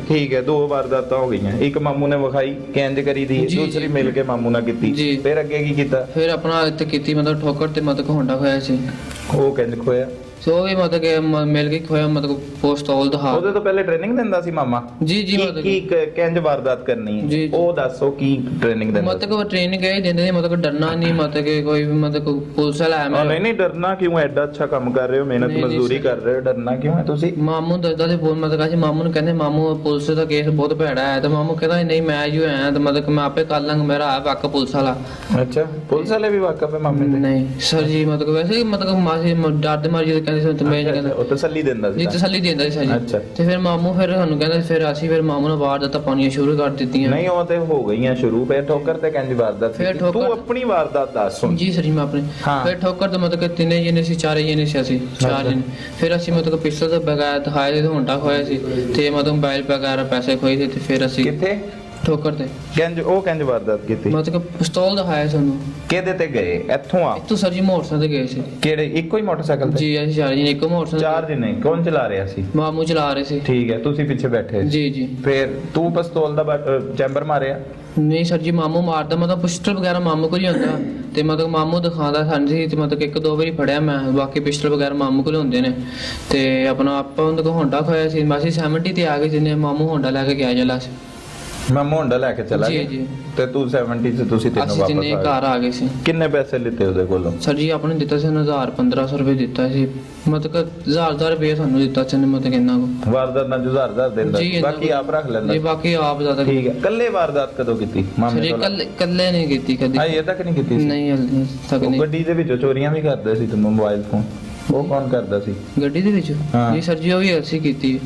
ਠੀਕ ਹੈ, 2 ਵਾਰਦਾਤਾਂ ਹੋ ਗਈਆਂ। ਇੱਕ ਮਾਮੂ ਨੇ ਵਿਖਾਈ ਕਿੰਜ ਕਰੀ ਦੀ, ਦੂਸਰੀ ਮਿਲ ਕੇ ਮਾਮੂ ਨਾਲ ਕੀਤੀ। ਫਿਰ ਅੱਗੇ ਕੀ ਕੀਤਾ? ਫਿਰ ਆਪਣਾ ਇੱਥੇ ਕੀਤੀ ਮਤਲਬ ਠੋਕਰ ਤੇ ਮਤਲਬ ਹੋਂਡਾ ਖੋਇਆ ਸੀ। ਉਹ ਕਿੰਜ ਖੋਇਆ? ਸੋ ਵੀ ਮਤਲਬ ਕਿ ਮਿਲ ਕੇ ਖੋਇਆ ਮਤਲਬ ਪੋਸਟੋਲ ਦਾ। ਉਹਦੇ ਤੋਂ ਪਹਿਲੇ ਟ੍ਰੇਨਿੰਗ ਦਿੰਦਾ ਸੀ ਮਾਮਾ? ਜੀ ਜੀ। ਕੀ ਕਿੰਜ ਵਾਰਦਾਤ ਕਰਨੀ ਹੈ ਉਹ ਦੱਸੋ, ਕੀ ਟ੍ਰੇਨਿੰਗ ਦਿੰਦਾ? ਮਤਲਬ ਉਹ ਟ੍ਰੇਨਿੰਗ ਇਹ ਦਿੰਦੇ ਨੇ ਮਤਲਬ ਡਰਨਾ ਨਹੀਂ, ਮਤਲਬ ਕਿ ਕੋਈ ਵੀ ਮਤਲਬ ਪੁਲਿਸ ਵਾਲਾ ਹੈ ਨਹੀਂ ਡਰਨਾ ਕਿਉਂ? ਐਡਾ ਅੱਛਾ ਕੰਮ ਕਰ ਰਹੇ ਹੋ, ਮਿਹਨਤ ਮਜ਼ਦੂਰੀ ਕਰ ਰਹੇ ਹੋ, ਡਰਨਾ ਕਿਉਂ ਹੈ ਤੁਸੀਂ? ਮਾਮੂ ਦੱਸਦਾ ਸੀ ਮਤਲਬ ਅਸੀਂ ਮਾਮੂ ਨੂੰ ਕਹਿੰਦੇ ਮਾਮੂ ਪੁਲਿਸ ਦਾ ਕੇਸ ਬਹੁਤ ਭੈੜਾ ਹੈ, ਤੇ ਮਾਮੂ ਕਹਿੰਦਾ ਨਹੀਂ ਮੈਂ ਜੋ ਆਇਆ ਤੇ ਮਤਲਬ ਮੈਂ ਆਪੇ ਕਰ ਲਾਂਗਾ, ਮੇਰਾ ਆ ਵਾਕਾ ਪੁਲਿਸ ਵਾਲਾ। ਅੱਛਾ, ਪੁਲਿਸ ਵਾਲੇ ਵੀ ਵਾਕਫ ਹੈ ਮਾਮੇ ਦੇ? ਨਹੀਂ ਸਰ ਜੀ, ਮਤਲਬ ਵੈਸੇ ਮਤਲਬ ਮਾਸੀ ਡਰਦੇ ਮਾਰ ਜੀ ਕਹਿੰਦੇ ਸੀ ਤੇ ਮੈਂ ਕਹਿੰਦਾ ਉਹ ਤਸੱਲੀ ਦਿੰਦਾ ਸੀ? ਜੀ ਤਸੱਲੀ ਦਿੰਦਾ ਸੀ ਸਰ ਜੀ। ਅੱਛਾ। ਤੇ ਫਿਰ ਮਾਮੂ ਫਿਰ ਸਾਨੂੰ ਕਹਿੰਦਾ ਫਿਰ ਅਸੀਂ ਫਿਰ ਮਾਮੂ ਨੂੰ ਵਾਰਦਾਤਾਂ ਪਾਉਣੀਆਂ ਸ਼ੁਰੂ ਕਰ ਦਿੱਤੀਆਂ। ਨਹੀਂ ਉਹ ਤੇ ਹੋ ਗਈਆਂ ਸ਼ੁਰੂ, ਫਿਰ ਠੋਕਰ ਤੇ ਕਹਿੰਦੀ ਵਾਰਦਾਤ। ਫਿਰ ਠੋਕਰ ਤੂੰ ਆਪਣੀ ਵਾਰਦਾਤ ਦੱਸ ਸੁਣ। ਜੀ ਸਰ ਜੀ ਮੈਂ ਆਪਣੀ। ਫਿਰ ਠੋਕਰ ਤੇ ਮਤਲਬ ਕਿ 3 ਜਣੇ ਸੀ, 4 ਜਣੇ ਸੀ ਅਸੀਂ, 4 ਜਣੇ। ਫਿਰ ਅਸੀਂ ਮਤਲਬ ਪਿਸਤਲ ਤੋਂ ਬਗੈਰ ਦਿਖਾਏ ਤੇ ਹੋਂਡਾ ਖੋਇਆ ਸੀ ਤੇ ਮਤਲਬ ਮੋਬਾਈਲ ਵਗੈਰਾ ਪੈਸੇ ਖੋਏ ਸੀ। ਤੇ ਫਿਰ ਅਸੀਂ ਕਿੱਥੇ? ਠੋਕਰ ਤੇ। ਕਿੰਜ ਵਾਰਦਾਤ ਕੀਤੀ? ਮਤਲਬ ਪਿਸਤੌਲ ਦਿਖਾਇਆ ਸਾਨੂੰ। ਕਿਹਦੇ ਤੇ ਗਏ? ਇੱਥੋਂ ਆ? ਇੱਥੋਂ ਸਰ ਜੀ ਮੋਟਰਸਾਈਕਲ ਤੇ ਗਏ ਸੀ। ਕਿਹੜੇ? ਇੱਕੋ ਹੀ ਮੋਟਰਸਾਈਕਲ ਤੇ? ਜੀ ਅਸੀਂ 4 ਜਣੇ ਇੱਕੋ ਮੋਟਰਸਾਈਕਲ। 4 ਜਣੇ? ਕੌਣ ਚਲਾ ਰਿਹਾ ਸੀ? ਮਾਮੂ ਚਲਾ ਰਹੇ ਸੀ। ਠੀਕ ਹੈ, ਤੁਸੀਂ ਪਿੱਛੇ ਬੈਠੇ? ਜੀ ਜੀ। ਫਿਰ ਤੂੰ ਪਿਸਤੌਲ ਦਾ ਚੈਂਬਰ ਮਾਰਿਆ? ਨਹੀਂ ਸਰ ਜੀ, ਮਾਮੂ ਮਾਰਦਾ ਮਤਲਬ ਪਿਸਟਲ ਵਗੈਰਾ ਮਾਮੂ ਕੋਲ ਹੀ ਹੁੰਦਾ ਤੇ ਮਤਲਬ ਮਾਮੂ ਦਿਖਾਉਂਦਾ ਸਾਨੂੰ ਸੀ ਤੇ ਮਤਲਬ 1-2 ਵਾਰੀ ਫੜਿਆ ਮੈਂ, ਬਾਕੀ ਪਿਸਟਲ ਵਗੈਰਾ ਮਾਮੂ ਕੋਲ ਹੁੰਦੇ ਨੇ। ਤੇ ਆਪਣਾ ਆਪਾਂ ਉਹਦੇ ਕੋਲ ਹੋਂਡਾ ਖੋਇਆ ਸੀ, ਅਸੀਂ 70 ਤੇ ਆ ਗਏ ਜਿੰਨੇ ਮਾਮੂ ਹੋਂਡਾ ਲੈ ਕੇ ਗਿਆ ਜਲਾ ਸੀ। ਮਾਮੂ ਹੋਂਡਾ ਲੈ ਕੇ ਚਲਾ ਗਿਆ? ਜੀ। ਤੇ ਤੂੰ 70 ਤੇ ਤੁਸੀਂ ਤਿੰਨੋਂ ਵਾਪਸ ਆ ਗਏ? ਘਰ ਆ ਗਏ ਸੀ। ਕਿੰਨੇ ਪੈਸੇ ਲਿੱਤੇ ਉਹਦੇ ਕੋਲੋਂ? ਸਰ ਜੀ ਆਪਣੇ ਦਿੱਤਾ ਸੀ 1000-1500 ਰੁਪਏ ਦਿੱਤਾ ਸੀ, ਮਤਲਬ 1000 ਰੁਪਏ ਸਾਨੂੰ ਦਿੱਤਾ ਸੀ ਮਤਲਬ ਇੰਨਾ ਕੋ। ਵਾਰਦਾਤ ਨਾਲ 1000 ਦਿੰਦਾ, ਬਾਕੀ ਆਪ ਰੱਖ ਲੈਂਦਾ? ਜੀ ਬਾਕੀ ਆਪ ਜ਼ਿਆਦਾ। ਠੀਕ ਹੈ, ਕੱਲੇ ਵਾਰਦਾਤ ਕਦੋਂ ਕੀਤੀ ਮਾਮੇ ਤੋਂ? ਕੱਲੇ ਨਹੀਂ ਕੀਤੀ ਕਦੀ। ਇਹ ਤੱਕ ਨਹੀਂ ਕੀਤੀ? ਨਹੀਂ ਹਲੇ ਤੱਕ ਨਹੀਂ। ਗੱਡੀ ਦੇ ਵਿੱਚੋਂ ਚੋਰੀਆਂ ਵੀ ਕਰਦੇ ਸੀ ਤੂੰ? ਮੋਬਾਈਲ ਫੋਨ ਉਹ ਕੌਣ ਕਰਦਾ ਸੀ ਗੱਡੀ ਦੇ ਵਿੱਚ? ਜੀ ਸਰ ਜੀ ਉਹ ਵੀ ਅਸੀਂ ਕੀਤੀ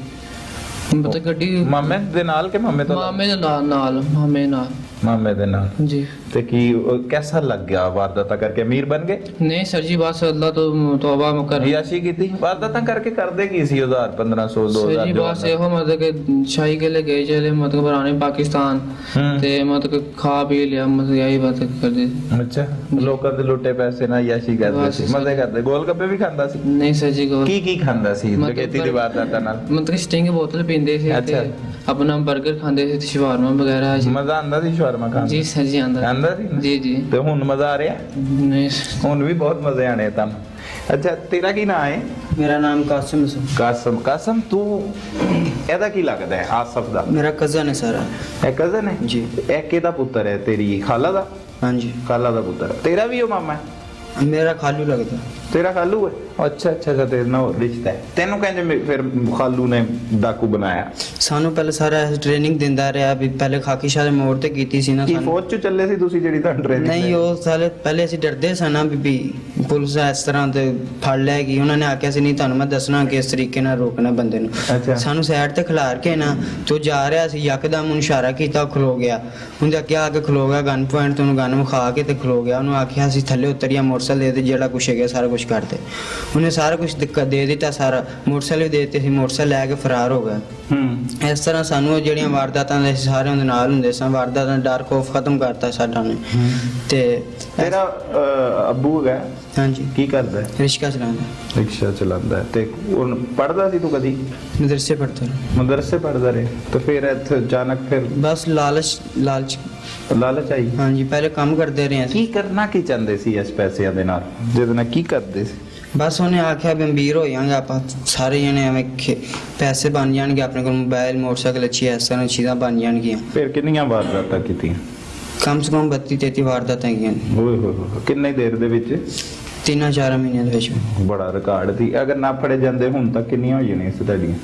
ਮਤਲਬ ਗੱਡੀ। ਮਾਮੇ ਦੇ ਨਾਲ ਕਿ ਮਾਮੇ ਤੋਂ? ਮਾਮੇ ਦੇ ਨਾਲ। ਮਾਮੇ ਨਾਲ। ਮਾਮੇ ਦੇ ਨਾਲ जी ਤੇ ਕੀ कैसा लग गया वारदाता करके अमीर बन गए नहीं सर जी, बस अल्लाह तो तौबा कर याशी ਕੀਤੀ ਵਾਰਦਾਤਾਂ ਕਰਕੇ ਕਰਦੇ ਕੀ ਸੀ 1000 1500 सर 2000 जी बस ਇਹੋ ਮਤਲਬ ਕਿ ਸ਼ਾਹੀ ਕੇ ਲਈ ਗਏ ਚਲੇ ਮਤਲਬ ਪੁਰਾਣੇ ਪਾਕਿਸਤਾਨ ਤੇ ਮਤਲਬ ਖਾ ਪੀ ਲਿਆ ਮਤਲਬ ਯਹੀ ਬਾਤ ਕਰਦੇ ਅੱਛਾ ਲੋਕਾਂ ਦੇ ਲੁੱਟੇ ਪੈਸੇ ਨਾਲ ਯਾਸ਼ੀ ਕਰਦੇ ਸੀ ਮਜ਼ੇ ਕਰਦੇ ਗੋਲ ਗੱਪੇ ਵੀ ਖਾਂਦਾ ਸੀ ਨਹੀਂ ਸਰ ਜੀ ਕੀ ਖਾਂਦਾ ਸੀ ਡਕੈਤੀ ਦੀ ਵਾਰਦਾਤਾਂ ਨਾਲ ਮਤਲਬ ਸਟਿੰਗ ਬੋਤਲ ਪੀਂਦੇ ਸੀ ਤੇ ਆਪਣਾ 버ਗਰ ਖਾਂਦੇ ਸੀ ਤੇ ਸ਼ਵਾਰਮਾ ਵਗੈਰਾ ਮਜ਼ਾ ਆਂਦਾ ਸੀ ਸ਼ਵਾਰਮਾ ਖਾਣ ਜੀ ਸਰ ਜੀ ਆਂਦਾ ਸੀ ਜੀ ਜੀ ਤੇ ਹੁਣ ਮਜ਼ਾ ਆ ਰਿਹਾ ਨਹੀਂ ਹੁਣ ਵੀ ਬਹੁਤ ਮਜ਼ੇ ਆਣੇ ਤਾਂ ਅੱਛਾ ਤੇਰਾ ਕੀ ਨਾਮ ਹੈ मेरा नाम कासिम है। ਕਾਸਮ ਤੂੰ ਇਹਦਾ ਕੀ ਲੱਗਦਾ ਹੈ ਆਸਫ ਦਾ मेरा कजन है सर। ਇਹ ਕਜ਼ਨ ਹੈ ਜੀ। ਇਹ ਕਿਹਦਾ ਪੁੱਤਰ ਹੈ ਤੇਰੀ ਖਾਲਾ ਦਾ हाँ जी, ਖਾਲਾ ਦਾ ਪੁੱਤਰ ਤੇਰਾ ਵੀ ਉਹ ਮਾਮਾ ਹੈ मेरा खालू लगता। ਤੇਰਾ ਖਾਲੂ ਹੈ ਅੱਛਾ ਤੇਰੇ ਨਾਲ ਹੋਰ ਰਿਸ਼ਤਾ ਹੈ ਤੈਨੂੰ ਕਹਿੰਦੇ ਫਿਰ ਖਾਲੂ ਨੇ ਡਾਕੂ ਬਣਾਇਆ ਸਾਨੂੰ ਪਹਿਲੇ ਸਾਰਾ ਟ੍ਰੇਨਿੰਗ ਦਿੰਦਾ ਰਿਹਾ ਵੀ ਪਹਿਲੇ ਖਾਕੀ ਸ਼ਾਹ ਦੇ ਮੋੜ ਤੇ ਕੀਤੀ ਸੀ ਨਾ ਕੀ ਸਾਨੂੰ। ਫੌਜ ਚ ਚੱਲੇ ਸੀ ਤੁਸੀਂ ਜਿਹੜੀ ਤੁਹਾਨੂੰ ਟ੍ਰੇਨਿੰਗ ਨਹੀਂ ਉਹ ਸਾਲੇ ਪਹਿਲੇ ਅਸੀਂ ਡਰਦੇ ਸਾਂ ਨਾ ਵੀ ਪੁਲਿਸ ਇਸ ਤਰ੍ਹਾਂ ਤੇ ਫੜ ਲੈਗੀ। ਉਹਨਾਂ ਨੇ ਆਖਿਆ ਸੀ ਨਹੀਂ ਤੁਹਾਨੂੰ ਮੈਂ ਦੱਸਣਾ ਕਿਸ ਤਰੀਕੇ ਨਾਲ ਰੋਕਣਾ ਬੰਦੇ ਨੂੰ। ਅੱਛਾ। ਸਾਨੂੰ ਸਾਈਡ ਤੇ ਖਿਲਾਰ ਕੇ ਨਾ ਤੂੰ ਜਾ ਰਿਹਾ ਸੀ ਯਕਦਮ ਉਹਨੂੰ ਇਸ਼ਾਰਾ ਕੀਤਾ ਉਹ ਖਲੋ ਗਿਆ। ਉਹਨੇ ਅੱਗੇ ਆ ਕੇ ਖਲੋ ਗਿਆ ਗਨ ਪੁਆਇੰਟ ਤੋਂ ਉਹਨੂੰ ਗਨ ਵਿਖਾ ਕੇ ਤੇ ਖਲੋ ਗਿਆ। ਉਹਨੂੰ ਆਖਿਆ ਸੀ ਥੱਲੇ ਉਤਰੀਆ ਮੋਟਰਸਾਈਕਲ ਦੇ ਦੇ ਜਿਹੜਾ ਕੁਛ ਹੈਗਾ ਸਾਰਾ ਕੁਛ ਕਰ ਦੇ। ਉਹਨੇ ਸਾਰਾ ਕੁਛ ਦੇ ਦਿੱਤਾ ਸਾਰਾ ਮੋਟਰਸਾਈਕਲ ਵੀ ਦੇ ਦਿੱਤੇ ਸੀ ਮੋਟਰਸਾਈਕਲ ਲੈ ਕੇ ਫਰਾਰ ਹੋ ਗਿਆ। ਇਸ ਤਰ੍ਹਾਂ ਸਾਨੂੰ ਜਿਹੜੀਆਂ ਵਾਰਦਾਤਾਂ ਦੇ ਸਾਰੇ ਉਹਦੇ ਨਾਲ ਹੁੰਦੇ ਸਨ ਵਾਰਦਾਤਾਂ ਡਰ ਖੌਫ ਖਤਮ ਕਰਤਾ ਸਾਡਾ ਨੇ। ਤੇ ਤੇਰਾ ਅੱਬੂ ਹੈਗਾ ਹਾਂਜੀ ਕੀ ਕਰਦਾ ਹੈ ਰਿਕਸ਼ਾ ਚਲਾਉਂਦਾ ਰਿਕਸ਼ਾ ਚਲਾਉਂਦਾ ਹੈ ਤੇ ਉਹ ਪੜਦਾ ਸੀ ਤੂੰ ਕਦੀ ਮਦਰਸੇ ਪੜ੍ਹਦਾ ਮਦਰਸੇ ਪੜਦਾ ਰਹੇ ਤੇ ਫਿਰ ਇੱਥੇ ਅਚਾਨਕ ਫਿਰ ਬਸ ਲਾਲਚ ਲਾਲਚ ਆਈ ਹਾਂਜੀ ਪਹਿਲੇ ਕੰਮ ਕਰਦੇ ਰਹੇ ਅਸੀਂ। ਕੀ ਕਰਨਾ ਕੀ ਚਾਹੁੰਦੇ ਸੀ ਇਸ ਪੈਸਿਆਂ ਦੇ ਨਾਲ ਜਿਹਦੇ ਨਾਲ ਕੀ ਕਰਦੇ ਸੀ ਬਸ ਉਹਨੇ ਆਖਿਆ ਵੀ ਅਮੀਰ ਹੋ ਜਾਵਾਂਗੇ ਆਪਾਂ ਸਾਰੇ ਜਣੇ ਐਵੇਂ ਪੈਸੇ ਬਣ ਜਾਣਗੇ ਆਪਣੇ ਕੋਲ ਮੋਬਾਈਲ ਮੋਟਰਸਾਈਕਲ ਅੱਛੀ ਇਸ ਤਰ੍ਹਾਂ ਚੀਜ਼ਾਂ ਬਣ ਜਾਣਗੀਆਂ। ਫਿਰ ਕਿੰਨੀਆਂ ਵਾਰਦਾਤਾਂ ਕੀਤੀਆਂ ਕਮ ਸੇ ਕਮ 32-33 ਵਾਰਦਾਤਾਂ ਹੈਗੀਆਂ ਓਏ ਹੋਏ ਕਿੰਨੇ ਦੇਰ ਦੇ ਵਿੱਚ 3-4 ਮਹੀਨਿਆਂ ਦੇ ਵਿੱਚ ਬੜਾ ਰਿਕਾਰਡ ਸੀ ਅਗਰ ਨਾ ਫੜੇ ਜਾਂਦੇ ਹੁਣ ਤੱਕ ਕਿੰਨੀਆਂ ਹੋ ਜਾਣੀਆਂ ਸੀ ਤੁਹਾਡੀਆਂ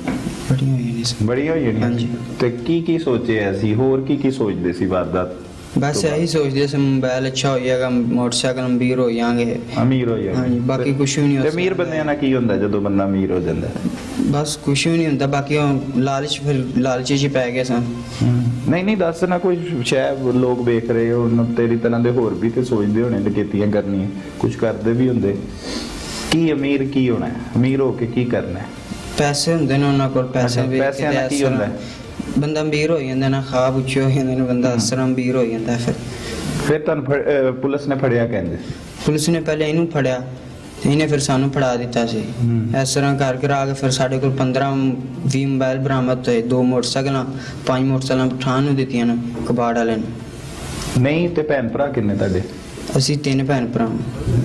ਬੜੀਆਂ ਹੋਈਆਂ ਨੇ ਸਰ। ਬੜੀਆਂ ਹੋ ਜਾਣੀਆਂ ਹਾਂਜੀ। ਤੇ ਕੀ ਸੋਚਿਆ ਸੀ ਹੋਰ ਕੀ ਸੋਚਦੇ ਸੀ ਵਾਰਦਾਤ ਬਸ ਇਹੀ ਸੋਚਦੇ ਸੀ ਮੋਬਾਈਲ ਅੱਛਾ ਹੋ ਜਾਏਗਾ ਮੋਟਰਸਾਈਕਲ ਅਮੀਰ ਹੋ ਜਾਵਾਂਗੇ ਅਮੀਰ ਹੋ ਜਾਵਾਂਗੇ ਹਾਂਜੀ ਬਾਕੀ ਕੁਝ ਵੀ ਨਹੀਂ ਹੋ ਤੇ ਅਮੀਰ ਬੰਦਿਆਂ ਨਾਲ ਕੀ ਹੁੰਦਾ ਜਦੋਂ ਬੰਦਾ ਅਮੀਰ ਹੋ ਜਾਂਦਾ ਬਸ ਕੁਝ ਵੀ ਨਹੀਂ ਹੁੰਦਾ ਬਾਕੀ ਉਹ ਲਾਲਚ ਫਿਰ ਲਾਲਚ 'ਚ ਪੈ ਗਏ ਸਨ। ਨਹੀਂ ਦੱਸ ਨਾ ਕੋਈ ਸ਼ਾਇਦ ਲੋਕ ਵੇਖ ਰਹੇ ਹੋ ਤੇਰੀ ਤਰ੍ਹਾਂ ਦੇ ਹੋਰ ਵੀ ਤੇ ਸੋਚਦੇ ਹੋਣੇ ਡਕੈਤੀਆਂ ਕਰਨੀਆਂ ਕੁਝ ਕਰਦੇ ਵੀ ਹੁੰਦੇ ਕੀ ਅਮੀਰ ਕੀ ਹੋਣਾ ਅਮੀਰ ਹੋ ਕੇ ਕੀ ਕਰਨਾ ਪੈਸੇ ਹੁੰਦੇ ਨੇ ਉਹਨਾਂ ਕੋਲ ਪੈਸਿਆਂ ਨਾਲ ਕੀ ਹੁੰਦਾ ਬੰਦਾ ਅਮੀਰ ਹੋ ਜਾਂਦਾ ਨਾ ਖਾਬ ਉੱਚੇ ਹੋ ਜਾਂਦੇ ਨੇ ਬੰਦਾ ਇਸ ਤਰ੍ਹਾਂ ਅਮੀਰ ਹੋ ਜਾਂਦਾ ਫਿਰ ਤੁਹਾਨੂੰ ਪੁਲਿਸ ਨੇ ਫੜਿਆ ਕਹਿੰਦੇ ਪੁਲਿਸ ਨੇ ਪਹਿਲੇ ਇਹਨੂੰ ਫੜਿਆ ਇਹਨੇ ਫਿਰ ਸਾਨੂੰ ਫੜਾ ਦਿੱਤਾ ਸੀ। ਇਸ ਤਰ੍ਹਾਂ ਕਰਕੇ ਆ ਕੇ ਫਿਰ ਸਾਡੇ ਕੋਲ 15-20 ਮੋਬਾਈਲ ਬਰਾਮਦ ਹੋਏ 2 ਮੋਟਰਸਾਈਕਲਾਂ 5 ਮੋਟਰਸਾਈਕਲਾਂ ਪਠਾਨ ਨੂੰ ਦਿੱਤੀਆਂ ਨੇ ਕਬਾੜ ਵਾਲੇ ਨੇ। ਨਹੀਂ ਤੇ ਭੈਣ ਭਰਾ ਕਿੰਨੇ ਤੁਹਾਡੇ ਅਸੀਂ 3 ਭੈਣ ਭਰਾ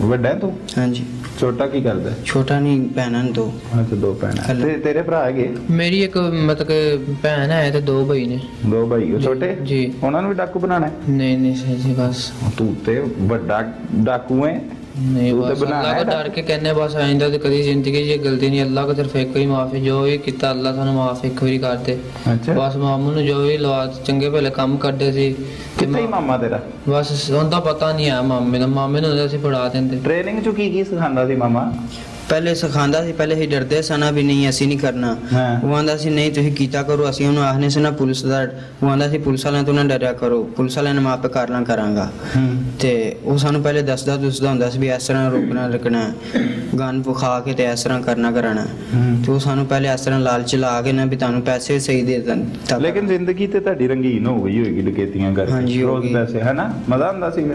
ਵੱਡਾ ਤੂੰ ਹਾਂਜੀ ਛੋਟਾ ਕੀ ਕਰਦਾ ਛੋਟਾ ਨਹੀਂ ਭੈਣਾਂ ਨੇ 2 ਅੱਛਾ 2 ਭੈਣਾਂ ਤੇ ਤੇਰੇ ਭਰਾ ਹੈਗੇ ਮੇਰੀ ਇੱਕ ਮਤਲਬ ਭੈਣ ਹੈ ਤੇ 2 ਭਾਈ ਨੇ 2 ਭਾਈ ਉਹ ਛੋਟੇ ਜੀ ਉਹਨਾਂ ਨੂੰ ਵੀ ਡਾਕੂ ਬਣਾਣਾ ਨਹੀਂ ਸਰ ਜੀ ਬਸ ਤੂੰ ਤੇ ਵੱਡਾ ਡਾਕੂ ਹੈ नहीं बस अल्लाह को डर के कहने बस आइंदा तो कभी जिंदगी ये गलती नहीं अल्लाह को तरफ एक ही माफी जो भी किता अल्लाह सानू माफ एक बारी कर दे। अच्छा बस मामू ने जो भी लवाद चंगे भले काम करदे सी कित्थे मामा तेरा बस उनका पता नहीं है मामे ने ਅਸੀਂ ਫੜਾ ਦਿੰਦੇ ਟ੍ਰੇਨਿੰਗ ਚ ਕੀ ਸਿਖਾਉਂਦਾ ਸੀ ਮਾਮਾ ਪਹਿਲੇ ਸਿਖਾਉਂਦਾ ਸੀ ਪਹਿਲੇ ਹੀ ਡਰਦੇ ਸਨ ਵੀ ਨਹੀਂ ਅਸੀਂ ਨਹੀਂ ਕਰਨਾ। ਉਹ ਆਂਦਾ ਸੀ ਨਹੀਂ ਤੁਸੀਂ ਕੀਤਾ ਕਰੋ ਅਸੀਂ ਉਹਨੂੰ ਆਖਨੇ ਸੀ ਨਾ ਪੁਲਿਸ ਦਾ ਉਹ ਆਂਦਾ ਸੀ ਪੁਲਿਸ ਵਾਲਿਆਂ ਤੋਂ ਨਾ ਡਰਿਆ ਕਰੋ ਪੁਲਿਸ ਵਾਲਿਆਂ ਨੇ ਮੈਂ ਆਪੇ ਕਰ ਲਾਂ ਕਰਾਂਗਾ। ਤੇ ਉਹ ਸਾਨੂੰ ਪਹਿਲੇ ਦੱਸਦਾ ਹੁੰਦਾ ਸੀ ਵੀ ਇਸ ਤਰ੍ਹਾਂ ਰੋਕਣਾ ਰੱਖਣਾ ਗਨ ਵਿਖਾ ਕੇ ਤੇ ਇਸ ਤਰ੍ਹਾਂ ਕਰਨਾ ਕਰਾਣਾ ਤੇ ਉਹ ਸਾਨੂੰ ਪਹਿਲੇ ਇਸ ਤਰ੍ਹਾਂ ਲਾਲਚ ਲਾ ਕੇ ਨਾ ਵੀ ਤੁਹਾਨੂੰ ਪੈਸੇ ਸਹੀ ਦੇ ਦੇਣ। ਲੇਕਿਨ ਜ਼ਿੰਦਗੀ ਤੇ ਤੁਹਾਡੀ ਰੰਗੀਨ ਹੋ ਗਈ ਹੋਏਗੀ ਡਕੈਤੀਆਂ ਕਰਕੇ ਹਾਂਜੀ ਰੋਜ਼ ਪੈਸੇ ਹੈ ਨਾ ਮਜ਼ਾ ਆਉਂਦਾ ਸੀ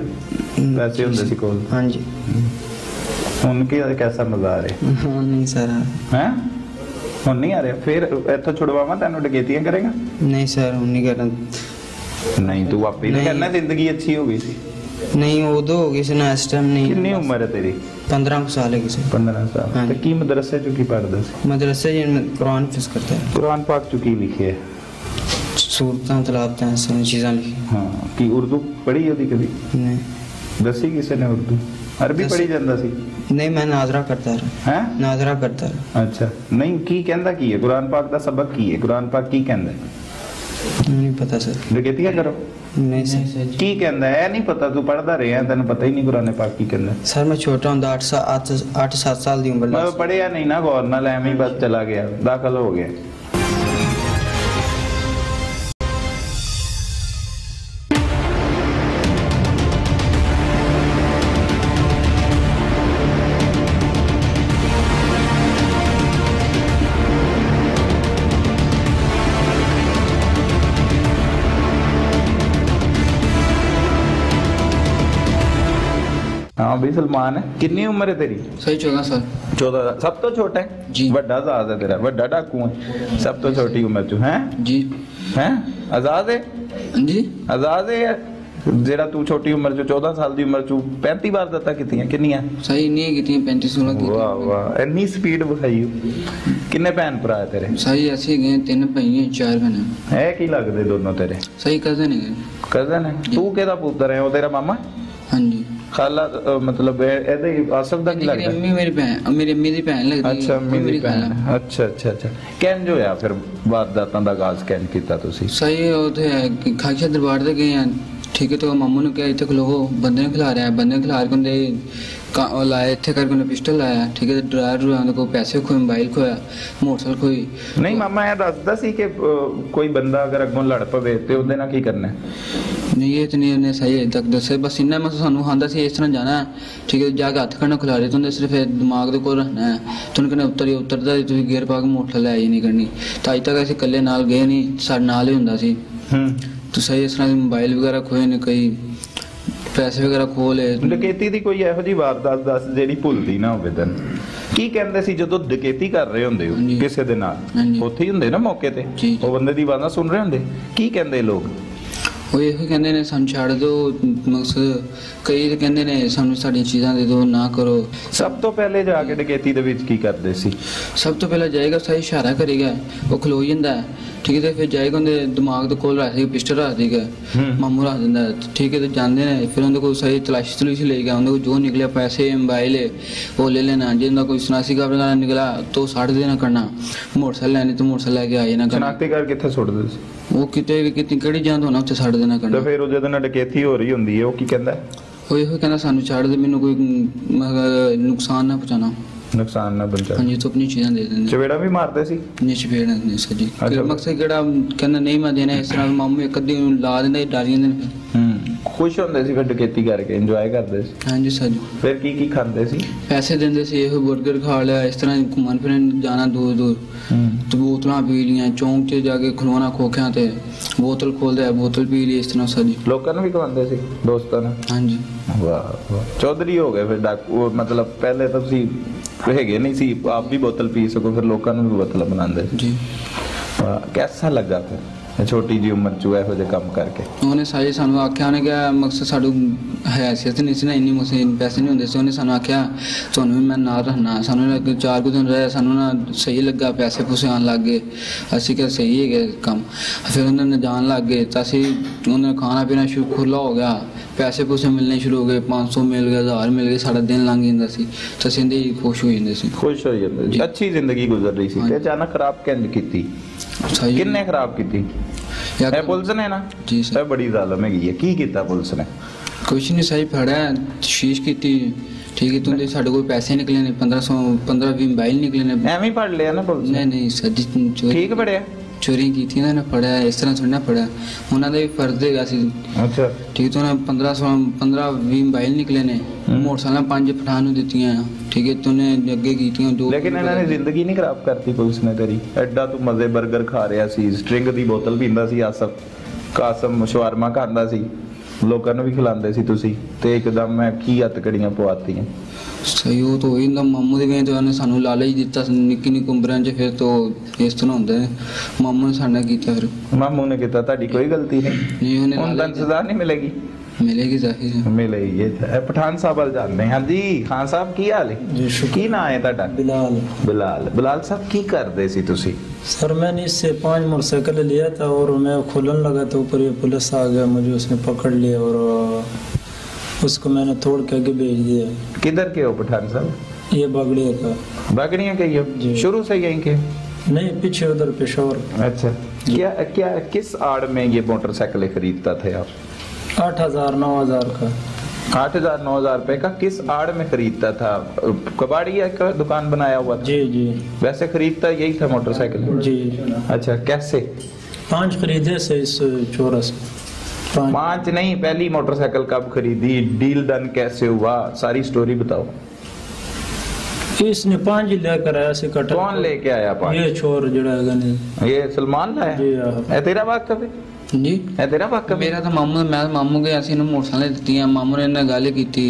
ਪੈਸੇ ਹੁੰਦੇ ਸੀ ਕੋਲ ਹਾਂਜੀ ਹੁਣ ਕੀ कैसा मजा आ रहा नहीं सर हैं ਹੁਣ ਨਹੀਂ ਆ ਰਿਹਾ ਫਿਰ ਇੱਥੋਂ ਛੁਡਵਾਵਾਂ ਤੈਨੂੰ ਡਕੈਤੀਆਂ ਕਰੇਗਾ नहीं सर ਹੁਣ ਨਹੀਂ ਕਰਨਾ ਨਹੀਂ ਤੂੰ ਆਪੇ ਹੀ ਕਹਿੰਦਾ ਜ਼ਿੰਦਗੀ ਅੱਛੀ ਹੋ ਗਈ ਸੀ ਨਹੀਂ ਉਦੋਂ ਹੋ ਗਈ ਸੀ ਨਾ ਇਸ ਟਾਈਮ ਨਹੀਂ ਕਿੰਨੀ ਉਮਰ ਹੈ ਤੇਰੀ 15 ਸਾਲ ਹੈ ਸੀ 15 ਸਾਲ ਤੇ ਕੀ ਮਦਰਸੇ ਚ ਕੀ ਪੜ੍ਹਦਾ ਸੀ मदरसे में कुरान फिस करता है कुरान पाक ਚ ਕੀ ਲਿਖਿਆ सूरतां तलावतां सारी चीज़ां लिखी ਹਾਂ ਕੀ ਉਰਦੂ ਪੜ੍ਹੀ ਉਹਦੀ ਕਦੀ नहीं ਦੱਸੀ ਕਿਸੇ ਨੇ ਉਰਦੂ ਅਰਬੀ ਪੜ੍ਹੀ ਜਾਂਦਾ ਸੀ नहीं मैं नाजरा करता रहा ਹੈ नाजरा करता रहा ਅੱਛਾ ਨਹੀਂ ਕੀ ਕਹਿੰਦਾ ਕੀ ਹੈ ਕੁਰਾਨ ਪਾਕ ਦਾ ਸਬਕ ਕੀ ਹੈ ਕੁਰਾਨ ਪਾਕ ਕੀ ਕਹਿੰਦਾ नहीं पता सर ਡਕੈਤੀਆਂ ਕਰੋ नहीं सर ਕੀ ਕਹਿੰਦਾ ਹੈ ਨਹੀਂ ਪਤਾ ਤੂੰ ਪੜ੍ਹਦਾ ਰਿਹਾ ਤੈਨੂੰ ਪਤਾ ਹੀ ਨਹੀਂ ਕੁਰਾਨ ਪਾਕ ਕੀ ਕਹਿੰਦਾ सर मैं छोटा हूँ 8-7 साल की उम्र ਮੈਂ ਪੜ੍ਹਿਆ ਨਹੀਂ ਨਾ ਗੌਰ ਨਾਲ ਐਵੇਂ ਹੀ ਬਸ ਚਲਾ ਗਿਆ ਦਾਖਲ ਹੋ ਗਿਆ भी सलमान है। कितनी उम्र है तेरी? सही 14 साल। 14। सब तो छोटा है जी। बड़ा आजाद है तेरा, बड़ा डाकू है, सब तो छोटी उम्र चो है जी। हैं आजाद है जी आजाद है जेड़ा तू छोटी उम्र चो 14 साल दी उम्र चो 35 बार दत्ता कितियां किन्नियां? सही नहीं कीतियां 35-16 की। वाह वाह इतनी स्पीड विखाई। किन्ने भैन भरा है तेरे? सही ਅਸੀਂ ਗਏ 3 ਭਈਏ 4 ਭੈਣਾਂ। है की लगदे दोनों तेरे? सही कजन है। कजन है। तू केदा पुत्र है? वो तेरा मामा? हाँ जी। खाला मतलब ਇਹਦੇ ਆਸਫ ਦਾ ਕੀ ਲੱਗਦਾ? ਮੇਰੀ ਮੇਰੀ ਭੈਣ, ਮੇਰੀ ਅੰਮੀ ਦੀ ਭੈਣ ਲੱਗਦੀ। ਅੱਛਾ ਮੇਰੀ ਭੈਣ। ਅੱਛਾ ਅੱਛਾ ਅੱਛਾ ਕਿੰਜ ਹੋਇਆ ਫਿਰ ਵਾਰਦਾਤਾਂ ਦਾ ਆਗਾਜ਼ ਕਿੰਜ ਕੀਤਾ ਤੁਸੀਂ? ਸਹੀ ਉਹ ਤੇ ਖਾਕਸ਼ਾ ਦਰਬਾਰ ਤੇ ਗਏ ਆ ठीक है। तो मामू ने क्या इतने खलो बंदे ने खिला रहा है, बंदे ने खिला के लाया इतने करके उन्हें पिस्टल लाया। ठीक है ड्रायर को पैसे खोए, मोबाइल खोया, मोटरसाइकिल खोई। नहीं मामा ये दसदा सी कि कोई बंदा अगर अगों लड़ पवे ते ਉਹਦੇ ਨਾਲ ਕੀ ਕਰਨਾ है? नहीं ये तो नहीं उन्हें सही तक दसे बस इन्ना मैं सानू आंदा सी इस तरह जाना है। ठीक है जाके हथ खड़ना खिला रहे तुंदे सिर्फ दिमाग दे कोल रखना है। तुन कने उतरदा तुसीं गेयर पा के मोटरसाइकिल लै ही नहीं करनी। तो अज तक असीं कल्ले नाल गए नहीं, साडे नाल ही हुंदा सी। तो सही इस तरह मोबाइल वगैरह खोए ने, कई पैसे वगैरह खो ले। डकैती दी कोई ਇਹੋ ਜੀ ਵਾਰਦਾਤ ਦੱਸ ਜਿਹੜੀ ਭੁੱਲਦੀ ਨਾ ਹੋਵੇ ਤੈਨੂੰ। ਕੀ ਕਹਿੰਦੇ ਸੀ ਜਦੋਂ ਡਕੈਤੀ ਕਰ ਰਹੇ ਹੁੰਦੇ ਹੋ ਕਿਸੇ ਦੇ ਨਾਲ? ਉੱਥੇ ਹੀ ਹੁੰਦੇ ਨਾ ਮੌਕੇ ਤੇ, ਉਹ ਬੰਦੇ ਦੀ ਆਵਾਜ਼ਾਂ ਸੁਣ ਰਹੇ ਹੁੰਦੇ, ਕੀ ਕਹਿੰਦੇ ਲੋਕ? ਉਹ ਇਹੋ ਕਹਿੰਦੇ ਨੇ ਸਾਨੂੰ ਛੱਡ ਦਿਓ, ਮਕਸਦ ਕਈ ਤਾਂ ਕਹਿੰਦੇ ਨੇ ਸਾਨੂੰ ਸਾਡੀਆਂ ਚੀਜ਼ਾਂ ਦੇ ਦਿਓ, ਨਾ ਕਰੋ। ਸਭ ਤੋਂ ਪਹਿਲੇ ਜਾ ਕੇ ਡਕੈਤੀ ਦੇ ਵਿੱਚ ਕੀ ਕਰਦੇ ਸੀ? ਸਭ ਤੋਂ ਪਹਿਲਾਂ ਜਾਏਗਾ ਸਹੀ ਇਸ਼ਾਰਾ ਕਰੇਗਾ, ਉਹ ਖਲੋ ਜਾਂਦਾ ਠੀਕ ਹੈ। ਤੇ ਫਿਰ ਜਾਏਗਾ ਉਹਦੇ ਦਿਮਾਗ ਦੇ ਕੋਲ ਰੱਖ ਦੇਗਾ, ਪਿਸਟਲ ਰੱਖ ਦੇਗਾ, ਮਾਮੂ ਰੱਖ ਦਿੰਦਾ ਠੀਕ ਹੈ। ਤੇ ਜਾਂਦੇ ਨੇ ਫਿਰ ਉਹਦੇ ਕੋਲ ਸਹੀ ਤਲਾਸ਼ੀ ਤਲੂਸ਼ੀ ਲਏਗਾ, ਉਹਦੇ ਕੋਲ ਜੋ ਨਿਕਲਿਆ ਪੈਸੇ मोबाइल वो ले लेना। जिंदा कोई शनाख्ती कार्ड वगैरह निकला तो साढ़ देना करना, मोटरसाइकिल लेनी तो मोटरसाइकिल लेके आ जाना। शनाख्ती कार्ड कित्थे सुट्टदे सी? वो किते भी कितनी केड़ी जान होना उत्थे साढ़ देना करना। ਤੇ ਫਿਰ ਉਹ ਜਦੋਂ ਨਾਲ ਡਕੈਤੀ ਹੋ ਰਹੀ ਹੁੰਦੀ ਹੈ ਉਹ ਕੀ ਕਹਿੰਦਾ? ਉਹ ਇਹੋ ਕਹਿੰਦਾ ਸਾਨੂੰ ਛੱਡ ਦੇ, ਮੈਨੂੰ ਕੋਈ ਨੁਕਸਾਨ ਨਾ ਪਹੁੰਚਾਣਾ, ਨੁਕਸਾਨ ਨਾ ਪਹੁੰਚਾ। ਹਾਂਜੀ ਤੂੰ ਆਪਣੀ ਚੀਜ਼ਾਂ ਦੇ ਦਿੰਦੇ। ਚਵੇੜਾ ਵੀ ਮਾਰਦੇ ਸੀ? ਨਹੀਂ ਚਪੇੜ ਨਹੀਂ ਸਜੀ ਮਕਸਦ ਕਿਹੜਾ ਕਹਿੰਦਾ ਨਹੀਂ ਮੈਂ ਦੇਣਾ। ਇਸ ਤਰ੍ਹਾਂ ਮਾਮੂ ਇੱਕ ਅੱਧੀ ਲਾ ਦਿੰਦਾ, ਡਰ ਜਾਂਦੇ ਨੇ ਫਿਰ। ਖੁਸ਼ ਹੁੰਦੇ ਸੀ ਫਿਰ ਡਕੈਤੀ ਕਰਕੇ, ਇੰਜੋਏ ਕਰਦੇ ਸੀ? ਹਾਂਜੀ ਸਜੀ। ਫਿਰ ਕੀ ਕੀ ਖਾਂਦੇ ਸੀ? ਪੈਸੇ ਦਿੰਦੇ ਸੀ, ਇਹੋ 버ਗਰ ਖਾ ਲਿਆ, ਇਸ ਤਰ੍ਹਾਂ ਘੁੰਮਣ ਫਿਰਨ ਜਾਣਾ ਦੂਰ ਦੂਰ, ਤੇ ਬੋਤਲਾਂ ਪੀ ਲੀਆਂ, ਚੌਂਕ 'ਚ ਜਾ ਕੇ ਖਲੋਣਾ ਖੋਖਿਆਂ ਤੇ, ਬੋਤਲ ਖੋਲਦਾ ਬੋਤਲ ਪੀ ਲਈ, ਇਸ ਤਰ੍ਹਾਂ ਸਜੀ। ਲੋਕਾਂ ਨੂੰ ਵੀ ਖਵਾਉਂਦੇ ਸੀ ਦੋਸਤਾਂ ਨੂੰ? ਹਾਂਜੀ। ਵਾਹ ਵਾਹ ਚੌਧਰੀ ਹੋ ਗਏ ਫਿਰ ਡਾਕੂ। ਮਤਲਬ ਪਹਿਲੇ ਤਾਂ ਤੁਸੀਂ ਹੈਗੇ ਨਹੀਂ ਸੀ, ਆਪ ਵੀ ਬੋਤਲ ਪੀ ਸਕੋ, ਫਿਰ ਲੋਕਾਂ ਨੂੰ ਵੀ ਬੋਤਲ ਬਣਾਉਂਦੇ ਜੀ। ਵਾਹ कैसा लगा फिर छोटी जी उम्र च ਇਹੋ ਜਿਹੇ ਕੰਮ ਕਰਕੇ? ਉਹਨੇ ਸਾਰੇ ਸਾਨੂੰ ਆਖਿਆ, ਉਹਨੇ ਕਿਹਾ ਮਕਸਦ ਸਾਡੂ ਹੈਸੀਅਤ ਨਹੀਂ ਸੀ ਨਾ ਇੰਨੀ, ਮਕਸਦ ਪੈਸੇ ਨਹੀਂ ਹੁੰਦੇ ਸੀ। ਉਹਨੇ ਸਾਨੂੰ ਆਖਿਆ ਤੁਹਾਨੂੰ ਵੀ ਮੈਂ ਨਾਲ ਰੱਖਣਾ। ਸਾਨੂੰ 4 ਕੁ ਦਿਨ ਰਹੇ, ਸਾਨੂੰ ਨਾ ਸਹੀ ਲੱਗਾ, ਪੈਸੇ ਪੂਸੇ ਆਉਣ ਲੱਗ ਗਏ। ਅਸੀਂ ਕਿਹਾ ਸਹੀ ਹੈਗੇ ਕੰਮ। ਫਿਰ ਉਹਨਾਂ ਨੇ ਜਾਣ ਲੱਗ ਗਏ ਤਾਂ ਅਸੀਂ ਉਹਨਾਂ ਖਾਣਾ ਪੀਣਾ ਸ਼ੁਰੂ ਖੁੱਲਾ ਹੋ ਗਿਆ, ਪੈਸੇ ਪੂਸੇ ਮਿਲਣੇ ਸ਼ੁਰੂ ਹੋ ਗਏ, 500 ਮਿਲ ਗਏ, 1000 ਮਿਲ ਗਏ, ਸਾਡਾ ਦਿਨ ਲੰਘ ਜਾਂਦਾ ਸੀ। ਤਾਂ ਅਸੀਂ ਇੰਦੇ ਖੁਸ਼ ਹੋ ਜਾਂਦੇ ਸੀ। ਖੁਸ਼ ਹੋ ਜਾਂਦੇ ਸੀ, ਅੱਛੀ ਜ਼ਿੰਦਗੀ ਗੁਜ਼ਰ ਰਹੀ ਸੀ। ਤੇ ਅਚਾਨਕ ਖਰਾਬ ਕਿੰਜ ਕੀਤੀ? ਕਿੰਨੇ ਖਰਾਬ ਕੀਤੀ? ਇਹ ਪੁਲਿਸ ਨੇ ਨਾ ਜੀ ਸਰ, ਇਹ ਬੜੀ ਜ਼ਾਲਮ ਹੈਗੀ ਹੈ। ਕੀ ਕੀਤਾ ਪੁਲਿਸ ਨੇ? ਕੁਛ ਨਹੀਂ, ਸਹੀ ਫੜਿਆ, ਤਸ਼ੀਸ਼ ਕੀਤੀ ਠੀਕ ਹੈ। ਤੁੰਦੇ ਸਾਡੇ ਕੋਲ ਪੈਸੇ ਨਿਕਲੇ ਨੇ 1520 ਮੋਬਾਈਲ ਨਿਕਲੇ ਨੇ। ਐਵੇਂ ਹੀ ਫੜ ਲਿਆ ਨਾ ਪੁਲਿਸ ਨੇ? ਨਹੀਂ ਸਰ ਜੀ, ਠੀਕ ਫੜਿਆ? ਚੋਰੀ ਕੀਤੀ ਨਾ ਫੜਿਆ, ਇਸ ਤਰ੍ਹਾਂ ਥੋੜ੍ਹਾ ਫੜਿਆ, ਉਹਨਾਂ ਦਾ ਵੀ ਫਰਜ਼ ਹੈਗਾ ਸੀ। ਅੱਛਾ ਠੀਕ ਹੈ। ਉਹਨਾਂ 1520 ਮੋਬਾਈਲ ਨਿਕਲੇ ਨੇ, ਮੋਟਰਸਾਈਕਲਾਂ 5 ਪਠਾਨ ਨੂੰ ਦਿੱਤੀਆਂ ਠੀਕ ਹੈ। ਤੂਨੇ ਅੱਗੇ ਕੀਤੀਆਂ ਜੋ। ਲੇਕਿਨ ਇਹਨਾਂ ਨੇ ਜ਼ਿੰਦਗੀ ਨਹੀਂ ਖਰਾਬ ਕਰਤੀ ਪੁਲਿਸ ਨੇ ਤੇਰੀ? ਐਡਾ ਤੂੰ ਮਜ਼ੇ 버ਗਰ ਖਾ ਰਿਹਾ ਸੀ, ਸਟ੍ਰਿੰਗ ਦੀ ਬੋਤਲ ਪੀਂਦਾ ਸੀ, ਆਸਫ ਕਾਸਮ ਸ਼ਵਾਰਮਾ ਖਾਂਦਾ ਸੀ, ਲੋਕਾਂ ਨੂੰ ਵੀ ਖਿਲਾਉਂਦੇ ਸੀ ਤੁਸੀਂ, ਤੇ ਇੱਕਦਮ ਮੈਂ ਕੀ ਹੱਥਕੜੀਆਂ ਪਵਾਤੀਆਂ। ਸਹੀ ਉਹ ਤਾਂ ਹੋਈ ਨਾ, ਮਾਮੂ ਦੇ ਗਏ ਤੇ ਉਹਨੇ ਸਾਨੂੰ ਲਾਲਚ ਦਿੱਤਾ ਨਿੱਕੀ ਨਿੱਕੀ ਉਮਰਾਂ 'ਚ। ਫਿਰ ਤੋਂ ਇਸ ਤਰ੍ਹਾਂ ਹੁੰਦਾ ਹੈ, ਮਾਮੂ ਨੇ ਸਾਡੇ ਨਾਲ ਕੀਤਾ। ਫਿਰ ਮਾਮੂ ਨੇ ਕੀਤਾ, ਤੁਹਾਡੀ ਕੋਈ ਗਲਤੀ ਨਹੀਂ? ਉਹਨੇ ਹੁਣ ਤਾਂ ਸਜ਼ਾ ਨਹੀਂ ਮਿਲੇਗੀ? ਮਿਲੇਗੀ ਜ਼ਾਹਿਰ ਮਿਲੇਗੀ। ਇਹ ਪਠਾਨ ਸਾਹਿਬ ਵੱਲ ਜਾਂਦੇ ਹਾਂ ਜੀ। ਖਾਨ ਸਾਹਿਬ ਕੀ ਹਾਲ ਹੈ? ਕੀ ਨਾਂ ਹੈ ਤੁਹਾਡਾ? बिलाल। ਬਿਲਾਲ ਸਾਹਿਬ ਕੀ ਕਰਦੇ ਸੀ ਤੁਸੀਂ? सर मैंने इससे 5 मोटरसाइकिल लिया था और मैं खोलने लगा तो ऊपर ये पुलिस आ गया, मुझे उसने पकड़ लिया और उसको मैंने तोड़ के आगे भेज दिया। किधर के हो पठान साहब? ये बागड़िया का। बागड़िया के हो? शुरू से यहीं के? नहीं, पीछे उधर पेशोर। अच्छा, क्या किस आड़ में ये मोटरसाइकिल खरीदता थे आप? 8,000 9,000 का। 8,000 9,000 रुपए का किस आड़ में खरीदता था? कबाड़िया का दुकान बनाया हुआ था? जी जी। वैसे खरीदता यही था मोटरसाइकिल? जी। अच्छा, कैसे? 5 खरीदे से इस चोरा से। 5 नहीं, पहली मोटरसाइकिल कब खरीदी? डील डन कैसे हुआ? सारी स्टोरी बताओ। इसने 5 ही लेकर आया से कटा। कौन लेके आया 5? ये चोर जड़ा है। ये सलमान लाया? जी हाँ। तेरा वाकफ है? ਜੀ ਇਹ ਤੇਰਾ ਵਾਕਫ ਮੇਰਾ ਤਾਂ ਮੈਂ ਮਾਮੂ ਕੇ ਅਸੀਂ ਨੂੰ ਮੋਟਰਸਾਈਕਲ ਦਿੱਤੀਆਂ ਮਾਮੂ ਨੇ ਇਹਨਾਂ ਗੱਲ ਕੀਤੀ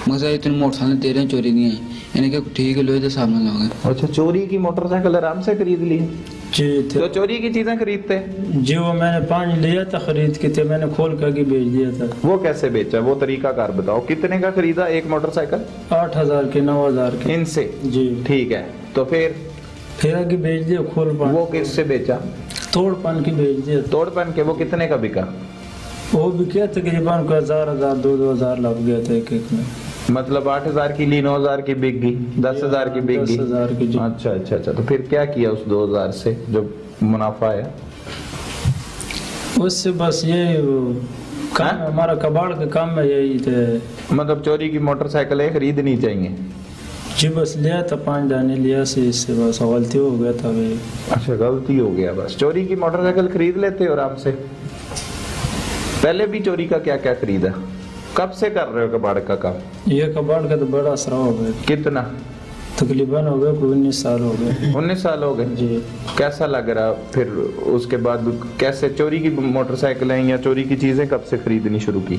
ਮਗਰ ਤੈਨੂੰ ਮੋਟਰਸਾਈਕਲ ਤੇਰੇ ਚੋਰੀ ਦੀਆਂ ਇਹਨੇ ਕਿ ਠੀਕ है लो तो सामने लोगे। अच्छा चोरी की मोटरसाइकिल आराम से खरीद ली जी तो चोरी की चीजें खरीदते जी वो मैंने 5 लिया था खरीद के थे मैंने खोल कर बेच दिया था। वो कैसे बेचा वो तरीका कार बताओ कितने का खरीदा एक मोटरसाइकिल 8,000 के 9,000 के इनसे जी ठीक है तो फिर आगे बेच दिया खोल पान वो किससे बेचा तोड़ पान की बेच दिया तोड़ पान के वो कितने का बिका वो भी क्या तकरीबन 1,000 2,000 लग गया था एक में मतलब 8,000 की ली 9,000 की बिक गई 10,000 की बिक गई 10,000 की जी। अच्छा अच्छा अच्छा तो फिर क्या किया उस 2,000 से जो मुनाफा आया उससे बस यही काम हमारा कबाड़ का काम है यही थे। मतलब चोरी की मोटरसाइकिलें खरीदनी चाहिए जी बस लिया था 5 दाने लिया से इससे बस गलती हो गया था भाई। अच्छा गलती हो गया बस चोरी की मोटरसाइकिल खरीद लेते हो आराम से पहले भी चोरी का क्या क्या खरीदा कब से कर रहे हो कबाड़ का काम ये कबाड़ का तो बड़ा असर हो गया कितना तकरीबन हो गया 19 साल हो गए 19 साल हो गए जी। कैसा लग रहा फिर उसके बाद कैसे चोरी की मोटरसाइकिलें या चोरी की चीजें कब से खरीदनी शुरू की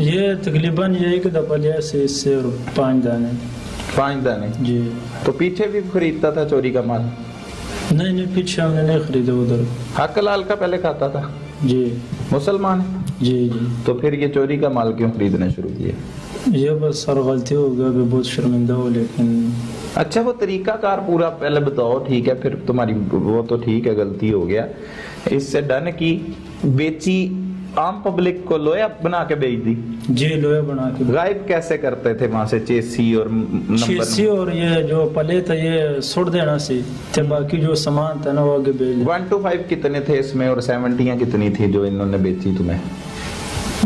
ये तकरीबन ये एक दफा लिया से इससे और 5 दाने 5 दाने जी। तो पीछे भी खरीदता था चोरी का माल नहीं पीछे हमने नहीं खरीदा उधर हक लाल का पहले खाता था जी मुसलमान है जी जी। तो फिर ये चोरी का माल क्यों खरीदना शुरू किया ये बस सर गलती हो गया कि बहुत शर्मिंदा हो लेकिन अच्छा वो तरीका कार पूरा पहले बताओ ठीक है फिर तुम्हारी वो तो ठीक है गलती हो गया इससे डन की बेची आम पब्लिक को लोया बना के बेच दी जी लोया बना के गायब कैसे करते थे वहां से चेसी और चेसी और ये जो पले था ये सुट देना सी थे बाकी जो सामान था ना वो आगे बेच 1 to 5 कितने थे इसमें और 70 कितनी थी जो इन्होंने बेची तुम्हें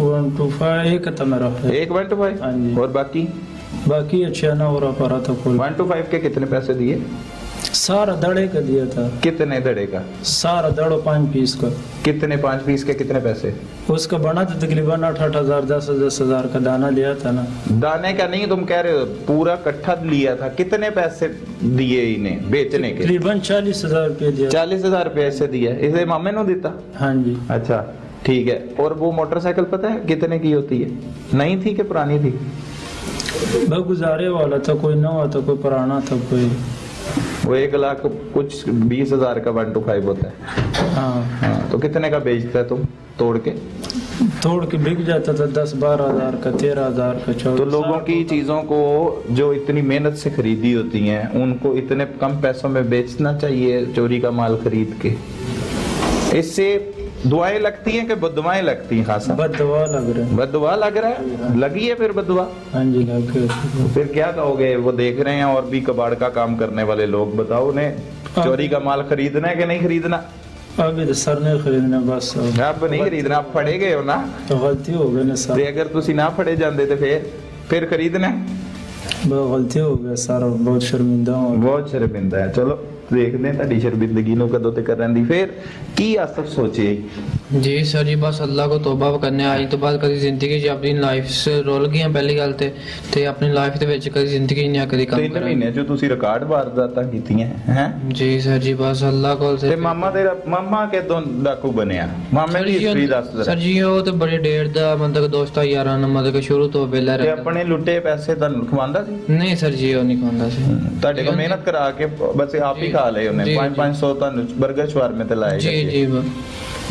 1 to 5 एक था मेरा एक 1 to 5 हाँ जी। और बाकी अच्छा ना हो रहा था कोई 1 to 5 के कितने पैसे दिए सारा दड़े का दिया था कितने दड़े का सारा दड़ो 5 पीस का कितने 5 पीस के कितने पैसे उसका बना था तकरीबन 8,000 10,000 का दाना लिया था ना दाने का नहीं तुम कह रहे हो पूरा कट्ठा लिया था कितने पैसे दिए इन्हें बेचने के तकरीबन 40,000 रुपये दिया 40,000 रुपये ऐसे दिया इसे मामे ने देता हाँ जी। अच्छा ठीक है और वो मोटरसाइकिल पता है कितने की होती है नई थी कि पुरानी थी बस गुजारे वाला था कोई नया था कोई पुराना था कोई वो 1 लाख कुछ 20,000 का 1 to 5 होता है हाँ तो कितने का बेचता है तुम तोड़ के बिक जाता था 10-12,000 का 13,000 का 14,000 तो लोगों की चीजों को जो इतनी मेहनत से खरीदी होती हैं उनको इतने कम पैसों में बेचना चाहिए चोरी का माल खरीद के इससे दुआएं लगती हैं कि बददुआएं लगती हैं खासा बददुआ लग रहा है बददुआ लग रहा है लगी है फिर बददुआ हाँ जी लग गया फिर क्या कहोगे वो देख रहे हैं और भी कबाड़ का काम करने वाले लोग बताओ उन्हें चोरी का माल खरीदना है कि नहीं खरीदना अभी तो सर नहीं खरीदना बस आप नहीं खरीदना आप फड़े गए हो ना तो गलती हो गई ना सर अगर तुसी ना फड़े जाते तो फिर खरीदना बहुत गलती हो गया सर बहुत शर्मिंदा हूं बहुत शर्मिंदा है चलो देखते हैं ਤੁਹਾਡੀ शर्मिंदगी ਨੂੰ ਕਦੋਂ ਤੇ ਕਰਨ ਦੀ ਫਿਰ ਕੀ ਆਸਫ ਸੋਚੇ जी सर जी बस अल्लाह को तौबा करने आज तो बाद कभी जिंदगी च अपनी लाइफ से रोल गई पहली गल ते अपनी लाइफ ਦੇ ਵਿੱਚ कभी जिंदगी नहीं कभी काम 3 ਮਹੀਨੇ ਚ ਤੁਸੀਂ ਰਿਕਾਰਡ ਵਾਰਦਾਤਾਂ ਕੀਤੀਆਂ हैं जी सर जी बस अल्लाह ਕੋਲ ਤੇ ਮਾਮਾ ਤੇਰਾ ਮਾਮਾ ਕਿਦੋਂ ਡਾਕੂ ਬਣਿਆ ਮਾਮੇ ਦੀ ਹਿਸਟਰੀ ਦੱਸ ਜ਼ਰਾ ਸਰ ਜੀ ਉਹ ਤੇ ਬੜੇ ਡੇਰ ਦਾ ਮਤਲਬ ਦੋਸਤਾਂ ਯਾਰਾਂ ਨਾਲ ਮਤਲਬ ਸ਼ੁਰੂ ਤੋਂ ਵੇਲਾ ਤੇ ਆਪਣੇ ਲੁੱਟੇ ਪੈਸੇ ਤੁਹਾਨੂੰ ਖਵਾਉਂਦਾ ਸੀ ਨਹੀਂ ਸਰ ਜੀ ਉਹ ਨਹੀਂ ਖਵਾਉਂਦਾ ਸੀ ਤੁਹਾਡੇ ਕੋਲ ਮਿਹਨਤ ਕਰਾ ਕੇ ਬਸ ਆਪ ਹੀ ਖਾ ਲਏ ਉਹਨੇ 500 ਤੁਹਾਨੂੰ 버ਗਰ ਸ਼ਵਾਰਮੇ ਤੇ ਲਾਏ ਜੀ ਜੀ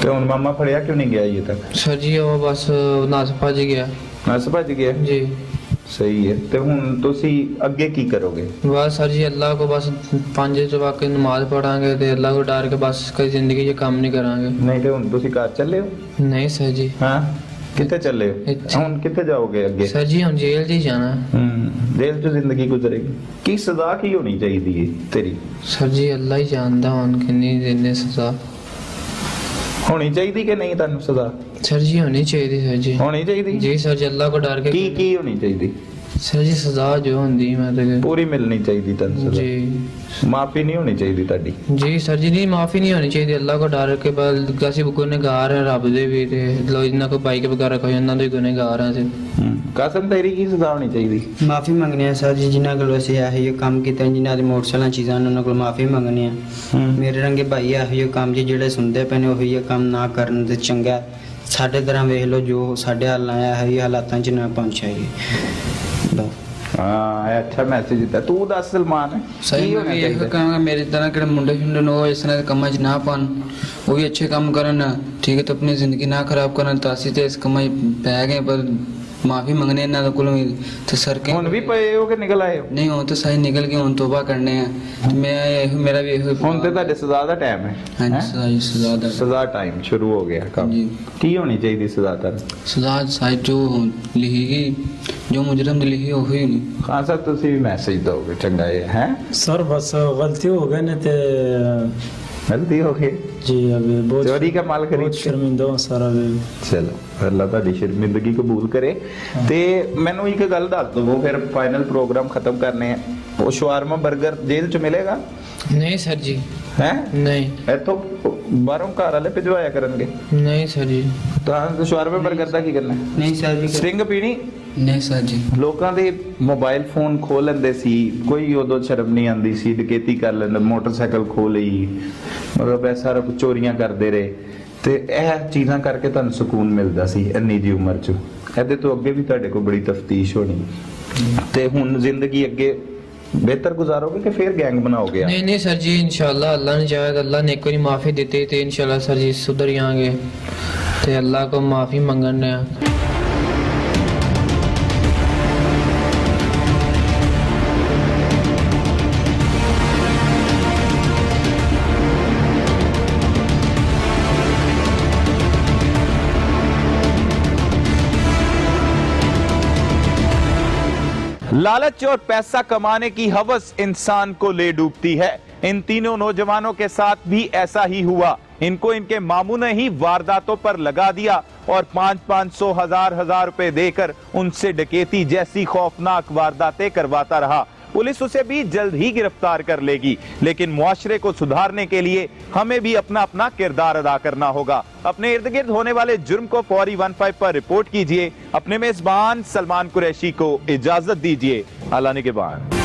ਤੇ ਹੁਣ ਮਾਮਾ ਫੜਿਆ ਕਿਉਂ ਨਹੀਂ ਗਿਆ ਇਹ ਤੱਕ ਸਰ ਜੀ ਉਹ ਬਸ ਨਸ ਭੱਜ ਗਿਆ ਜੀ ਸਹੀ ਹੈ ਤੇ ਹੁਣ ਤੁਸੀਂ ਅੱਗੇ ਕੀ ਕਰੋਗੇ ਬਸ ਸਰ ਜੀ ਅੱਲਾਹ को बस 5 ਵਕਤ ਨਮਾਜ਼ ਪੜਾਂਗੇ ਤੇ ਅੱਲਾਹ को ਡਰ ਕੇ ਬਸ ਕਦੀ ਜ਼ਿੰਦਗੀ 'ਚ ਕੰਮ ਨਹੀਂ ਕਰਾਂਗੇ ਨਹੀਂ ਤੇ ਹੁਣ ਤੁਸੀਂ ਘਰ ਚੱਲੇ ਹੋ ਨਹੀਂ ਸਰ ਜੀ ਹਾਂ ਕਿੱਥੇ ਚੱਲੇ ਹੋ ਹੁਣ ਕਿੱਥੇ ਜਾਓਗੇ ਅੱਗੇ ਸਰ ਜੀ ਹੁਣ ਜੇਲ੍ਹ 'ਚ ਹੀ ਜਾਣਾ ਜੇਲ੍ਹ 'ਚ ਜ਼ਿੰਦਗੀ ਗੁਜ਼ਰੇਗੀ ਕੀ ਸਜ਼ਾ ਕੀ ਹੋਣੀ ਚਾਹੀਦੀ ਹੈ ਤੇਰੀ ਸਰ ਜੀ ਅੱਲਾਹ ਹੀ ਜਾਣਦਾ ਹੁਣ ਕਿੰਨੀ ਦਿਨੇ ਸਜ਼ਾ ਹੋਣੀ ਚਾਹੀਦੀ ਕਿ ਨਹੀਂ ਤੁਹਾਨੂੰ ਸਜ਼ਾ सर जी होनी चाहिए सर जी होनी चाहिए जी सर जी अल्लाह को डर के की होनी चाहिए सर जी सजा जो होंदी मतलब पूरी मिलनी चाहिए तन जी माफी नहीं होनी चाहिए ताड़ी जी सर जी नहीं माफी नहीं होनी चाहिए अल्लाह को डर के बाद ਅਸੀਂ ਗੁਨਹਗਾਰ ਹੈ ਰੱਬ ਦੇ ਵੀ ਤੇ ਲੋ ਜਿੰਨਾ ਕੋਈ ਬਾਈਕ ਵਗੈਰਾ ਕੋਈ ਉਹਨਾਂ ਦੇ ਗੁਨਹਗਾਰ ਆ ਸੀ ਕਾਸਮ ਤੇਰੀ ਕੀ ਸਜ਼ਾ ਹੋਣੀ ਚਾਹੀਦੀ ਮਾਫੀ ਮੰਗਣੀ ਹੈ ਸਰ ਜੀ ਜਿਨ੍ਹਾਂ ਕੋਲ ਅਸੀਂ ਇਹੋ ਕੰਮ ਕੀਤਾ ਜਿਨ੍ਹਾਂ ਦੇ ਮੋਟਰਸਾਈਕਲਾਂ ਚੀਜ਼ਾਂ ਉਹਨਾਂ ਕੋਲ ਮਾਫੀ ਮੰਗਣੀ ਹੈ ਮੇਰੇ ਰੰਗੇ ਭਾਈ ਇਹੋ ਕੰਮ ਜੀ ਜਿਹੜੇ ਸੁਣਦੇ ਪਏ ਨੇ ਉਹੀ ਕੰਮ ਨਾ ਕਰਨ ਤੇ ਚੰਗਾ ਸਾਡੇ ਤਰ੍ਹਾਂ ਵੇਖ ਲਓ ਜੋ ਸਾਡੇ ਹਾਲ ਆਇਆ ਹੈ ਇਹ ਹਾਲਾਤਾਂ 'ਚ ਨਾ ਪਹੁੰਚਾਈਏ ਬਸ हाँ अच्छा मैसेज दिता तू दस सलमान सही मैं ये कहांगा मेरे तरह के मुंडे शुंडे नो इस तरह कमाई ना पान वो भी अच्छे काम करन ठीक है तो अपनी जिंदगी ना खराब करन तासी ते इस कमाई पै गए पर माफी मंगने ना तो कुल तो सर के हुन भी पए हो के निकल आए नहीं हो तो सही निकल के हुन तौबा करने हैं तो मैं मेरा भी हुन ते ਤੁਹਾਡੇ ਸਜ਼ਾ ਦਾ ਟਾਈਮ ਹੈ हां जी सजा टाइम शुरू हो गया काम जी की होनी चाहिए सजा तर सजा साइड जो लिखी जो मुजरम ने लिखी वही नहीं खान साहब ਤੁਸੀਂ ਵੀ ਮੈਸੇਜ ਦੋਗੇ ਚੰਗਾ ਇਹ ਹੈ सर बस गलती हो गई ने ते गलती हो गई जी अभी बहुत चोरी का माल खरीद बहुत शर्मिंदा हूं सर अभी चलो अल्लाह ਤੁਹਾਡੀ ਸ਼ਰਮਿੰਦਗੀ ਕਬੂਲ ਕਰੇ ਤੇ ਮੈਨੂੰ ਇੱਕ ਗੱਲ ਦੱਸ ਦਿਓ ਫਿਰ ਫਾਈਨਲ ਪ੍ਰੋਗਰਾਮ ਖਤਮ ਕਰਨੇ ਆ ਉਹ ਸ਼ਵਾਰਮਾ 버ਗਰ ਜੇਲ੍ਹ ਚ ਮਿਲੇਗਾ नहीं सर जी ਹੈ नहीं ਇੱਥੋਂ ਬਾਹਰੋਂ ਘਰ ਵਾਲੇ ਭਿਜਵਾਇਆ ਕਰਨਗੇ नहीं सर जी ਤਾਂ ਸ਼ਵਾਰਮਾ 버ਗਰ ਦਾ ਕੀ ਕਰਨਾ ਨਹੀਂ ਸਰ ਜੀ ਸਟ੍ਰਿੰਗ ਪੀਣੀ नहीं सर जी ਲੋਕਾਂ ਦੇ ਮੋਬਾਈਲ ਫੋਨ ਖੋਹ ਲੈਂਦੇ ਸੀ ਕੋਈ ਉਦੋਂ ਸ਼ਰਮ ਨਹੀਂ ਆਉਂਦੀ ਸੀ ਡਕੈਤੀ ਕਰ ਲੈਂਦਾ ਮੋਟਰਸਾਈਕਲ ਖੋਹ ਲਈ ਮਤਲਬ ਇਹ ਸਾਰਾ ਕੁਝ ਚੋਰੀਆਂ ਕਰਦੇ ਰਹੇ ਤੇ ਇਹ ਚੀਜ਼ਾਂ ਕਰਕੇ ਤੁਹਾਨੂੰ ਸਕੂਨ ਮਿਲਦਾ ਸੀ ਇੰਨੀ ਜੀ ਉਮਰ 'ਚ ਇਹਦੇ ਤੋਂ ਅੱਗੇ ਵੀ ਤੁਹਾਡੇ ਕੋਲ ਬੜੀ ਤਫਤੀਸ਼ ਹੋਣੀ ਤੇ ਹੁਣ ਜ਼ਿੰਦਗੀ ਅੱਗੇ बेहतर गुजारोगे कि फिर गैंग बनाओगे नहीं नहीं सर जी इंशाल्लाह अल्लाह ने चाहे तो अल्लाह ने एक बारी माफी देते थे इंशाल्लाह सर जी सुधर जाएंगे तो अल्लाह को माफी मंगने लालच और पैसा कमाने की हवस इंसान को ले डूबती है। इन तीनों नौजवानों के साथ भी ऐसा ही हुआ। इनको इनके मामू ने ही वारदातों पर लगा दिया और 500 हजार रुपए देकर उनसे डकैती जैसी खौफनाक वारदातें करवाता रहा। पुलिस उसे भी जल्द ही गिरफ्तार कर लेगी, लेकिन मुआशरे को सुधारने के लिए हमें भी अपना अपना किरदार अदा करना होगा। अपने इर्द गिर्द होने वाले जुर्म को फौरी 15 पर रिपोर्ट कीजिए। अपने मेजबान सलमान कुरैशी को इजाजत दीजिए। आला निगहबान।